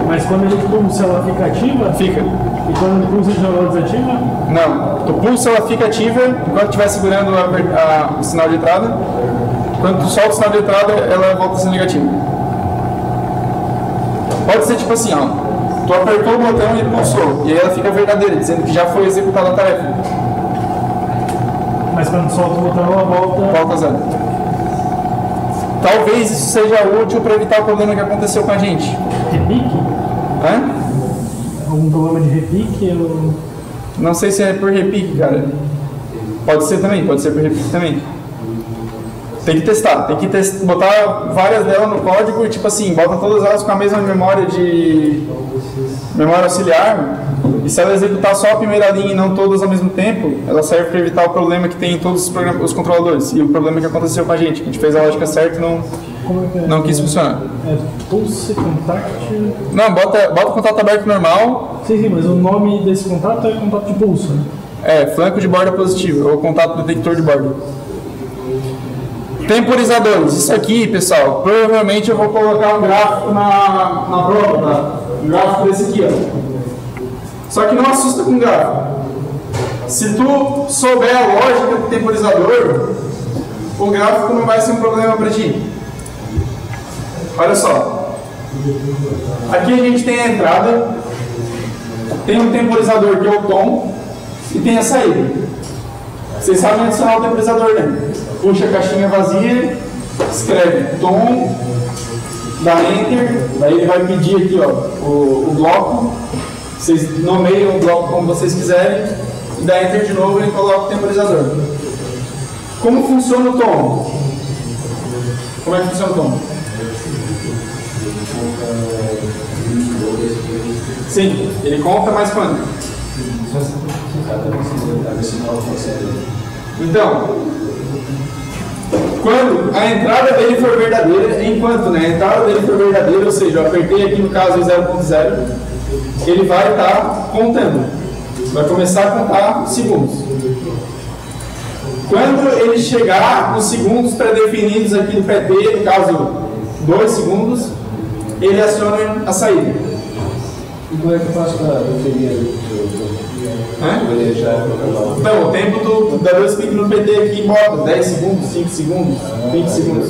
Mas quando a gente pulsa, ela fica ativa? Fica. E quando a gente pulsa, ela desativa? Não. Tu pulsa, ela fica ativa enquanto estiver segurando o sinal de entrada. Quando tu solta o sinal de entrada, ela volta a ser negativa. Pode ser tipo assim, ó. Tu apertou o botão e ele pulsou. E aí ela fica verdadeira, dizendo que já foi executada a tarefa. Mas quando solta o botão, ela volta. Volta zero. Talvez isso seja útil para evitar o problema que aconteceu com a gente. Repique? Hã? Algum problema de repique? Ou... Não sei se é por repique, cara. Pode ser também, pode ser por repique também. Tem que testar, botar várias delas no código e tipo assim, bota todas elas com a mesma memória auxiliar, e se ela executar só a primeira linha e não todas ao mesmo tempo, ela serve para evitar o problema que tem em todos os controladores, e o problema que aconteceu com a gente fez a lógica certa e não quis funcionar. É Pulse Contact? Não, bota o contato aberto normal. Sim, mas o nome desse contato é contato de pulso, né? É, flanco de borda positivo, ou contato detector de borda. Temporizadores, isso aqui, pessoal, provavelmente eu vou colocar um gráfico na prova, tá? Um gráfico desse aqui, ó. Só que não assusta com gráfico. Se tu souber a lógica do temporizador, o gráfico não vai ser um problema para ti. Olha só. Aqui a gente tem a entrada, tem um temporizador que é o tom, e tem a saída. Vocês sabem adicionar o temporizador, né? Puxa a caixinha vazia, escreve tom, dá enter, daí ele vai pedir aqui ó, o bloco, vocês nomeiam o bloco como vocês quiserem, e dá enter de novo e ele coloca o temporizador. Como funciona o tom? Como é que funciona o tom? Sim, ele conta mais quanto? Então, quando a entrada dele for verdadeira, enquanto a entrada dele for verdadeira, ou seja, eu apertei aqui no caso 0.0, ele vai estar contando, vai começar a contar segundos. Quando ele chegar nos segundos pré-definidos aqui do PT, no caso 2 segundos, ele aciona a saída. E como é que eu faço para definir Então, o tempo tu dá 2 cliques no PT aqui e bota 10 segundos, 5 segundos, 20 segundos.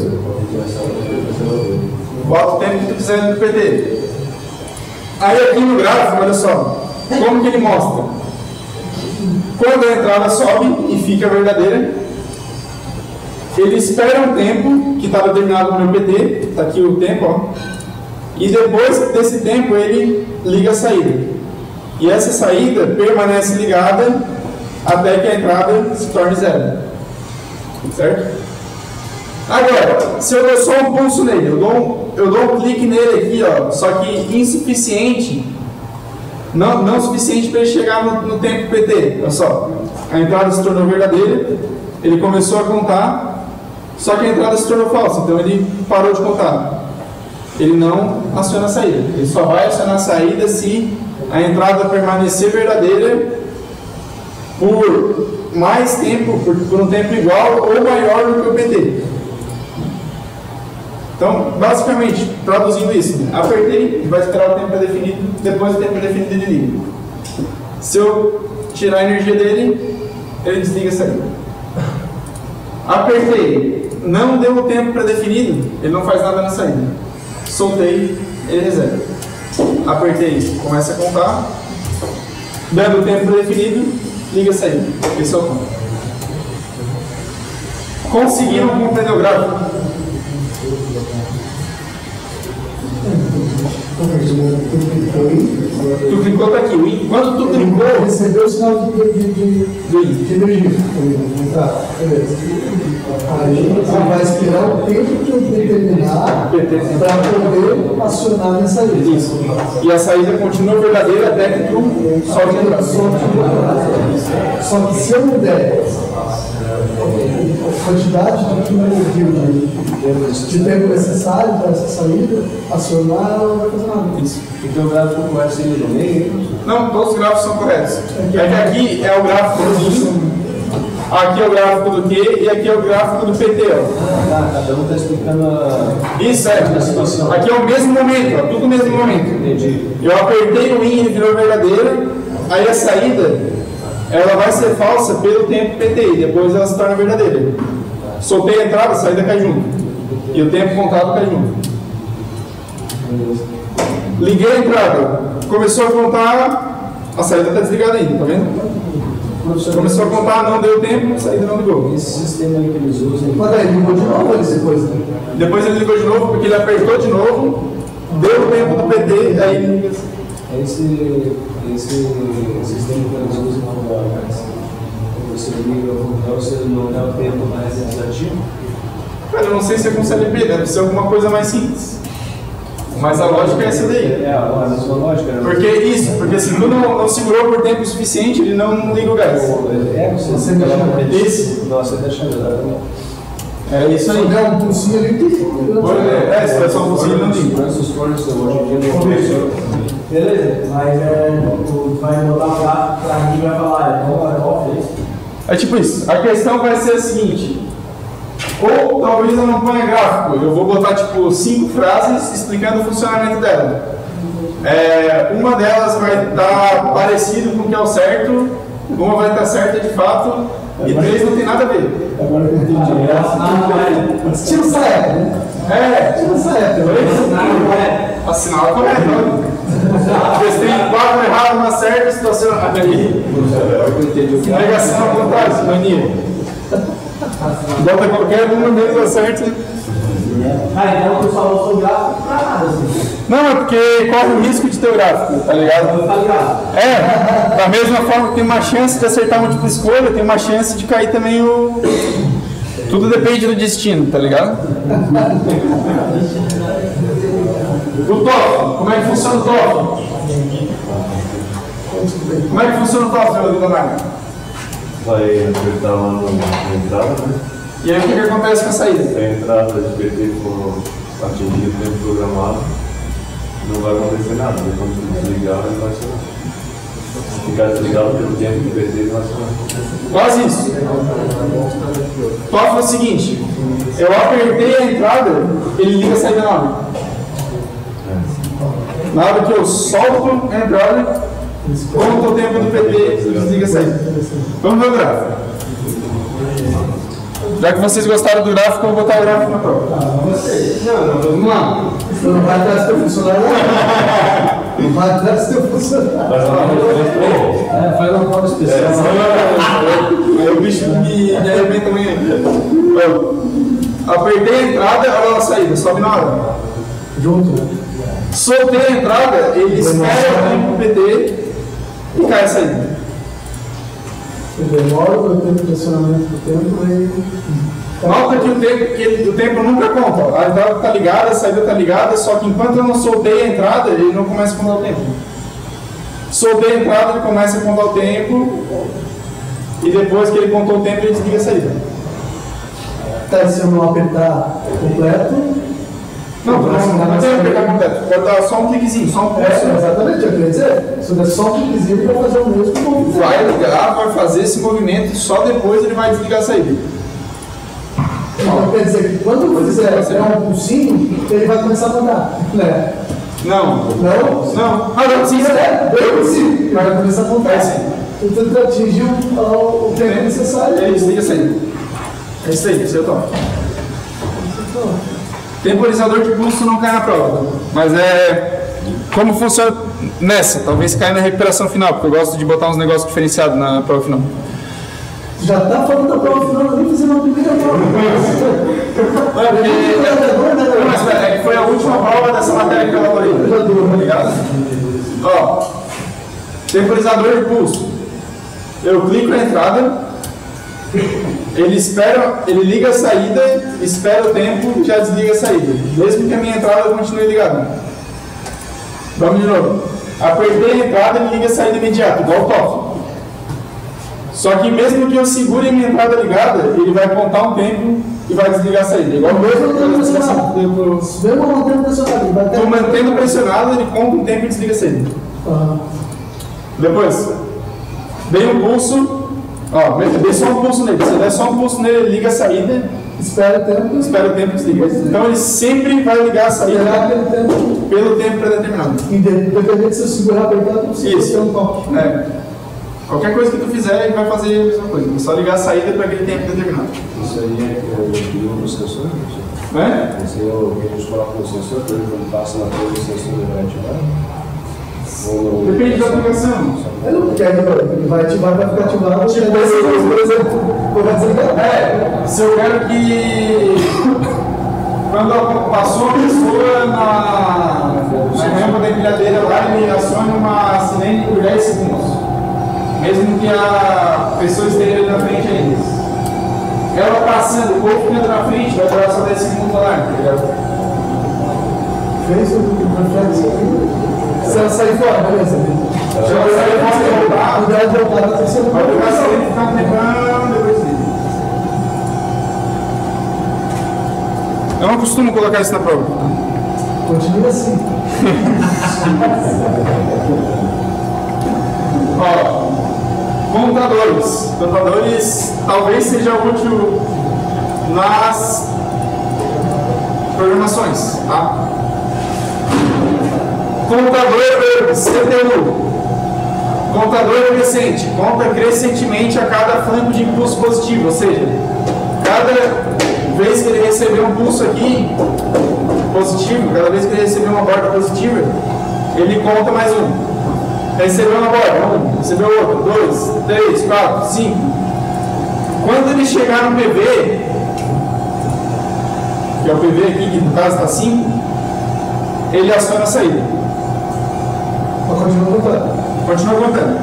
Bota o tempo que tu quiser no PT. Aí aqui no gráfico, olha só, como que ele mostra? Quando a entrada sobe e fica verdadeira, ele espera um tempo que está determinado no meu PT, está aqui o tempo, ó. E depois desse tempo ele liga a saída. E essa saída permanece ligada até que a entrada se torne zero. Certo? Agora, se eu dou só um pulso nele, eu dou um clique nele aqui, ó, só que insuficiente, não suficiente para ele chegar no tempo PT. Olha só, a entrada se tornou verdadeira, ele começou a contar, só que a entrada se tornou falsa, então ele parou de contar. Ele não aciona a saída. Ele só vai acionar a saída se a entrada permanecer verdadeira por mais tempo, por um tempo igual ou maior do que o PT. Então, basicamente, traduzindo isso, apertei, ele vai esperar o tempo pré-definido, depois do tempo pré-definido ele liga. Se eu tirar a energia dele, ele desliga a saída. Apertei, não deu o tempo pré-definido, ele não faz nada na saída. Soltei, ele reseta. Apertei, começa a contar. Dando o tempo pré-definido, liga a saída. Esse é o conto. Conseguiram compreender o gráfico? Tu clicou para aqui. Quando tu clicou, recebeu o sinal de energia. Tá, beleza. Aí você vai esperar o tempo que eu determinar para poder acionar a minha saída. Isso. E a saída continua verdadeira até que tu solte a entrada. Só que se eu não der a quantidade de tempo necessário para essa saída, acionar, não vai fazer nada. Isso. Então o gráfico vai ser no meio? Não, todos os gráficos são corretos. É que aqui é o gráfico do I, aqui é o gráfico do Q e aqui é o gráfico do PT. Ó. Cada um está explicando a... Isso, a situação. Aqui é o mesmo momento, ó, tudo no mesmo momento. Entendi. Eu apertei o I e ele virou verdadeira, aí a saída ela vai ser falsa pelo tempo PT, e depois ela se torna verdadeira. Soltei a entrada, a saída cai junto. E o tempo contado cai junto. Liguei a entrada, começou a contar, a saída está desligada ainda, tá vendo? Começou a contar, não deu tempo, a saída não ligou. Esse sistema aí que eles usam. Mas aí ligou de novo ele depois. Depois ele ligou de novo, porque ele apertou de novo, deu o tempo do PT, aí ele liga. Esse sistema que eles usam quando você liga o computador, você não dá o tempo mais desativo? Cara, eu não sei se é com CLP, deve ser alguma coisa mais simples. Mas a lógica é essa daí. É, a sua lógica, né? Porque se tu não segurou por tempo suficiente, ele não liga o gás. Você deixa isso. Nossa, deixa eu. É isso aí. Se der um pulsinho ali, se der só um pulsinho, não liga. Os fornos hoje em dia não funcionam. Beleza, mas tu vai botar o gráfico pra mim e vai falar, é off, é isso? É tipo isso. A questão vai ser a seguinte. Ou talvez eu não ponha gráfico. Eu vou botar tipo 5 frases explicando o funcionamento dela. Uma delas vai estar parecido com o que é o certo, uma vai estar certa de fato, e 3 não tem nada a ver. agora que eu entendi. Tira o saia, né? Tira o saia. Assinar correto. Testei 4 errados, uma certa, situação ali. Negação à vontade, mania. Bota qualquer número menos acerto. Então o pessoal usou o gráfico pra nada, assim. Não, é porque corre o risco de ter o gráfico, tá ligado? Da mesma forma que tem uma chance de acertar múltipla escolha, tem uma chance de cair também o. Tudo depende do destino, tá ligado? O TOEFL, como é que funciona o TOEFL? Como é que funciona o TOEFL, Leonardo? Vai apertar lá na entrada, né? E aí o que acontece com a saída? Se a entrada de PT for atingir o tempo programado, não vai acontecer nada. Quando você desligar, ele vai acionar. Se ficar desligado pelo tempo de PT, ele vai acionar. Quase isso. TOEFL é o seguinte, eu apertei a entrada, ele liga a saída na hora. Na hora que eu solto a entrada, conta o tempo do PT, desliga a saída. Vamos ver o gráfico. Já que vocês gostaram do gráfico, eu vou botar o gráfico na prova. Vamos lá. Você não vai atrás do teu funcionário, não. Não vai atrás do teu funcionário. Faz uma prova especial. Aí o bicho me arrebenta amanhã. Apertei a entrada, olha a saída, sobe na hora. Junto. Soltei a entrada, ele espera o tempo PT e cai a saída. Demora o tempo de acionamento do tempo e. Nota que o tempo nunca conta. A entrada está ligada, a saída está ligada, só que enquanto eu não soltei a entrada, ele não começa a contar o tempo. Soltei a entrada, ele começa a contar o tempo, e depois que ele contou o tempo, ele desliga a saída. Tá, se eu não apertar completo. Não tem que apertar completo. Pode dar só um cliquezinho, só um pulso. Exatamente, eu queria dizer. Se eu der só um cliquezinho, ele vai fazer o mesmo movimento. Vai ligar, vai fazer esse movimento, só depois ele vai desligar a saída. Então quer dizer que quando você fizer um pulsinho, ele vai começar a contar. Né? Não. Não? Não. Ah, não, sim, Eu sim. Vai começar a contar. É sim. Então tu atingiu o tempo necessário. Ele desliga a saída. É isso aí, você toca. Temporizador de pulso não cai na prova. Mas como funciona nessa? Talvez caia na recuperação final, porque eu gosto de botar uns negócios diferenciados na prova final. Já está falando da prova final, nem fazendo a primeira prova. É que foi a última prova dessa matéria que eu elaborei. Tá ligado? Ó, temporizador de pulso. Eu clico na entrada, ele liga a saída, espera o tempo, já desliga a saída. Mesmo que a minha entrada continue ligada. Vamos de novo. Apertei a entrada, ele liga a saída imediata, igual o TOEFL. Só que mesmo que eu segure a minha entrada ligada, ele vai contar um tempo e vai desligar a saída. Igual Mesmo mantendo pressionado. Estou mantendo pressionado, ele conta um tempo e desliga a saída. Depois, dei um pulso. Ó, dei só um pulso nele. Se der só um pulso nele, ele liga a saída. Espera o tempo e desliga. Então ele sempre vai ligar a saída pelo tempo predeterminado. Independente se eu segurar apertado, Isso. um toque. Qualquer coisa que tu fizer, ele vai fazer a mesma coisa. É só ligar a saída para aquele tempo determinado. Isso aí é o sensor? Né? Esse é o que a gente coloca no sensor, quando passa na coisa, o sensor vai ativar? Depende da aplicação. Eu não quero, ele vai ativar, vai ficar ativado. Tipo, por exemplo, vai desligar. Se eu quero que quando passou a pessoa na rampa da empilhadeira lá, ele acione uma sirene por 10 segundos. Mesmo que a pessoa esteja ali na frente ainda. Ela passando, o corpo entra na frente, vai durar só 10 segundos lá, tá ligado? Fez o reflexo. Se ela sair fora, beleza. Se ela sair fora e voltar, o dela voltar na terceira vai pegar a posição. sirene e ficar pegando depois dele. Eu não costumo colocar isso na prova. Continua assim. Ó, contadores. Contadores talvez seja útil nas programações, tá? Contador CPU. Contador crescente. Conta crescentemente a cada flanco de impulso positivo, ou seja, cada vez que ele receber um pulso aqui positivo, cada vez que ele receber uma borda positiva, ele conta mais um. Recebeu uma borda, um, recebeu outro, 2, 3, 4, 5. Quando ele chegar no PV, que é o PV aqui, que no caso está 5, ele aciona a saída. Continua contando. Continua contando.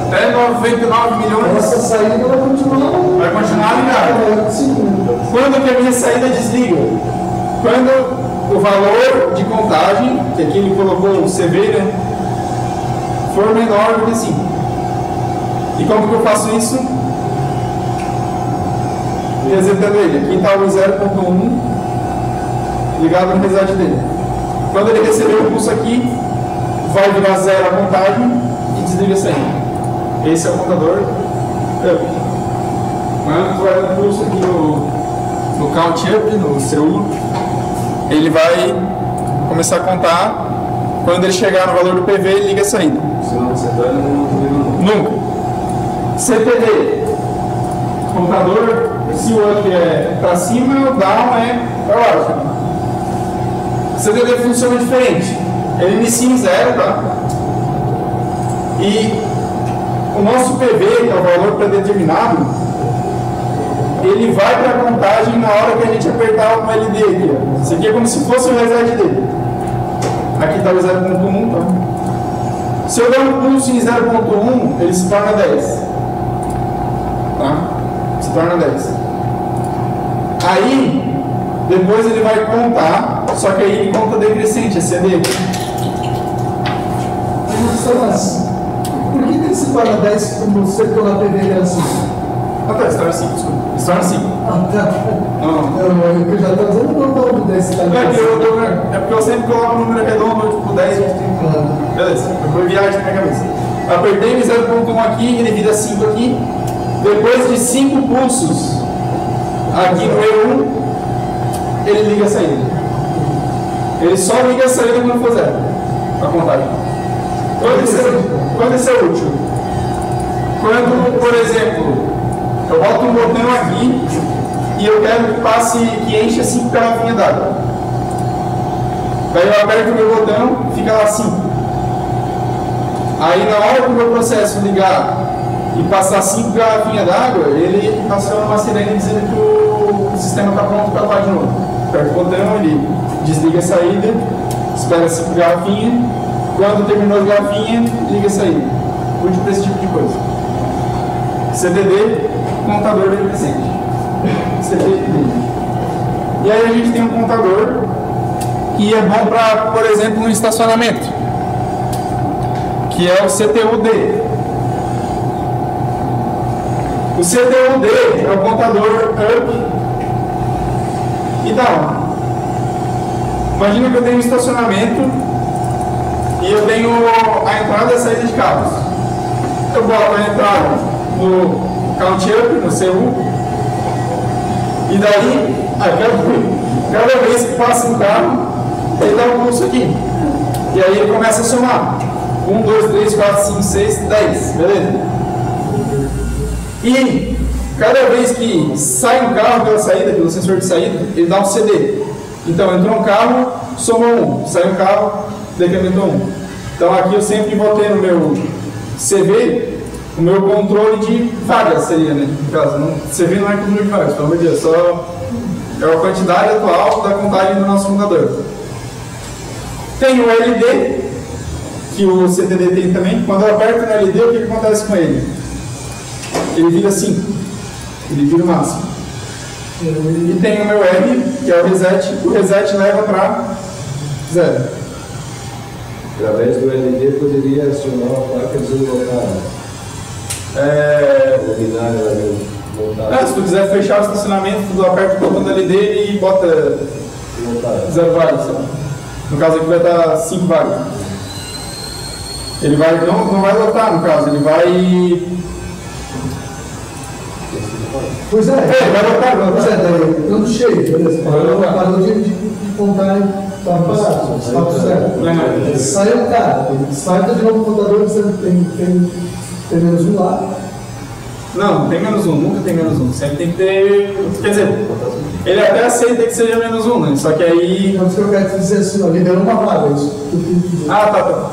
Até 99 milhões. Essa saída vai continuar. Vai continuar ligada. Quando que a minha saída desliga? Quando o valor de contagem, que aqui ele colocou o CV, né, for menor do que 5. E como que eu faço isso? Resetando ele. Aqui está o 0.1 ligado no reset dele. Quando ele receber o pulso aqui, vai virar 0 a contagem e desliga a saída. Esse é o contador up. Quando tu vai dar pulso aqui no count up, no CU, ele vai começar a contar. Quando ele chegar no valor do PV, ele liga a saída. Se não acertar, ele não liga. Nunca. CTD. Contador, se o up é para cima, o down é para baixo. CTD funciona diferente. Ele inicia em 0, tá? E o nosso PV, que é o valor predeterminado, ele vai para a contagem na hora que a gente apertar o LD aqui. Ó. Isso aqui é como se fosse o reset dele. Aqui está o 0.1, tá? Se eu der um pulso em 0.1, ele se torna 10. Tá? Se torna 10. Aí, depois ele vai contar, só que aí ele conta decrescente, é CD. Mas, por que ele se torna 10 como você pela PV era assim? Ah tá, se torna 5, desculpa. Se torna 5. Ah, tá. Não. Eu já estou dizendo o total do 10 tá? É porque eu sempre coloco o número redondo, tipo 10, 20, 30. Beleza, foi viagem na minha cabeça. Apertei o 0.1 aqui, ele vira 5 aqui. Depois de 5 pulsos aqui no E1, ele liga a saída. Ele só liga a saída quando for 0. A contagem. Quando isso é útil? Quando, por exemplo, eu boto um botão aqui e eu quero que passe, que encha 5 garrafinhas d'água. Daí eu aperto o meu botão e fica lá 5. Aí na hora que o meu processo ligar e passar 5 garrafinhas d'água, ele aciona uma sirene dizendo que o sistema está pronto para atuar de novo. Aperta o botão, ele desliga a saída, espera 5 garrafinhas, quando terminou as garrafinhas, liga a saída. Útil para esse tipo de coisa. CDD, contador decrescente. CDD. E aí a gente tem um contador que é bom para, por exemplo, no estacionamento, que é o CTUD. O CTUD é o contador up e down. Imagina que eu tenho um estacionamento e eu tenho a entrada e a saída de carros. Eu boto a entrada no count up, no CU, e daí, cada vez que passa um carro, ele dá um pulso aqui. E aí ele começa a somar. 1, 2, 3, 4, 5, 6, 10. Beleza? E cada vez que sai um carro pela saída, pelo sensor de saída, ele dá um CD. Então entrou um carro, somou 1. Saiu um carro, decrementou 1. Então aqui eu sempre vou ter no meu CV o meu controle de vagas, seria, né? No caso, CV não é controle de vagas, pelo amor de Deus, só é a quantidade atual da contagem do nosso fundador. Tem o LD, que o CTD tem também. Quando eu aperto no LD, o que acontece com ele? Ele vira 5, ele vira o máximo. E tem o meu R, que é o reset. O reset leva para 0. Através do LD poderia acionar uma placa deslotada. Se tu quiser fechar o estacionamento, tu aperta o botão do LD e bota 0 vagas. No caso aqui vai dar 5 vagas. Ele vai, não vai lotar, no caso, ele vai. Pois é, vai lotar, pois é, daí, tanto cheio, beleza? Parou de contar e tá parado, está zero. Saiu, cara, sai de novo o contador, você tem menos um lá. Não tem menos um, nunca tem menos um. Sempre tem que ter. Quer dizer, ele até aceita que seja menos um, né? Só que aí. Então, isso que eu quero te dizer assim, ó, liberou uma vaga, isso. Tá.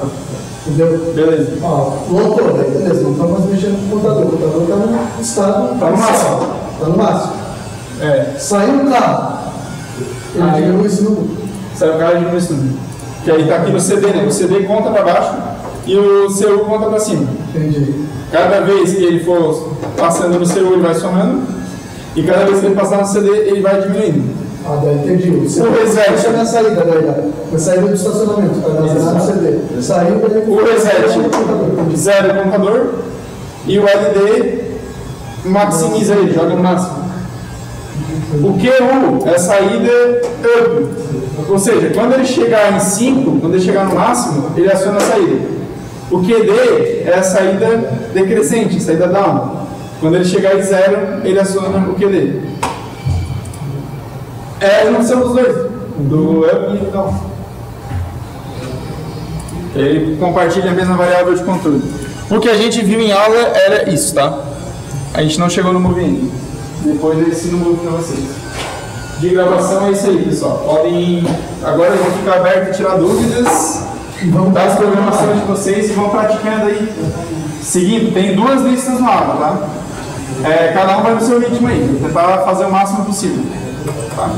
Entendeu? Beleza. Ó, lotou, daí beleza, não estamos mais mexendo com o contador. O contador está no estado. Tá no máximo. Está no máximo. Saiu o carro. Ele diminui esse número. Saiu o carro e diminui esse número. Que aí tá aqui no CD, né? O CD conta para baixo e o CU conta para cima. Entendi. Cada vez que ele for passando no CU, ele vai somando. E cada vez que ele passar no CD, ele vai diminuindo. Daí entendi. O reset é na saída, daí, na saída do estacionamento, para armazenar no CD. Saiu, daí. O reset, 0 contador. E o LD maximiza ele, joga no máximo. O QU é a saída up. Ou seja, quando ele chegar em 5, quando ele chegar no máximo, ele aciona a saída. O QD é a saída decrescente, saída down. Quando ele chegar em 0, ele aciona o QD. É a junção dos dois, do up e do down. Ele compartilha a mesma variável de controle. O que a gente viu em aula era isso, tá? A gente não chegou no Move ainda. Depois eu ensino o Move para vocês. De gravação é isso aí, pessoal. Podem. Agora eu vou ficar aberto e tirar dúvidas. Vamos dar as programações de vocês e vão praticando aí. Seguindo, tem 2 listas no aula, tá? Cada um vai no seu ritmo aí. Vou tentar fazer o máximo possível. Tá?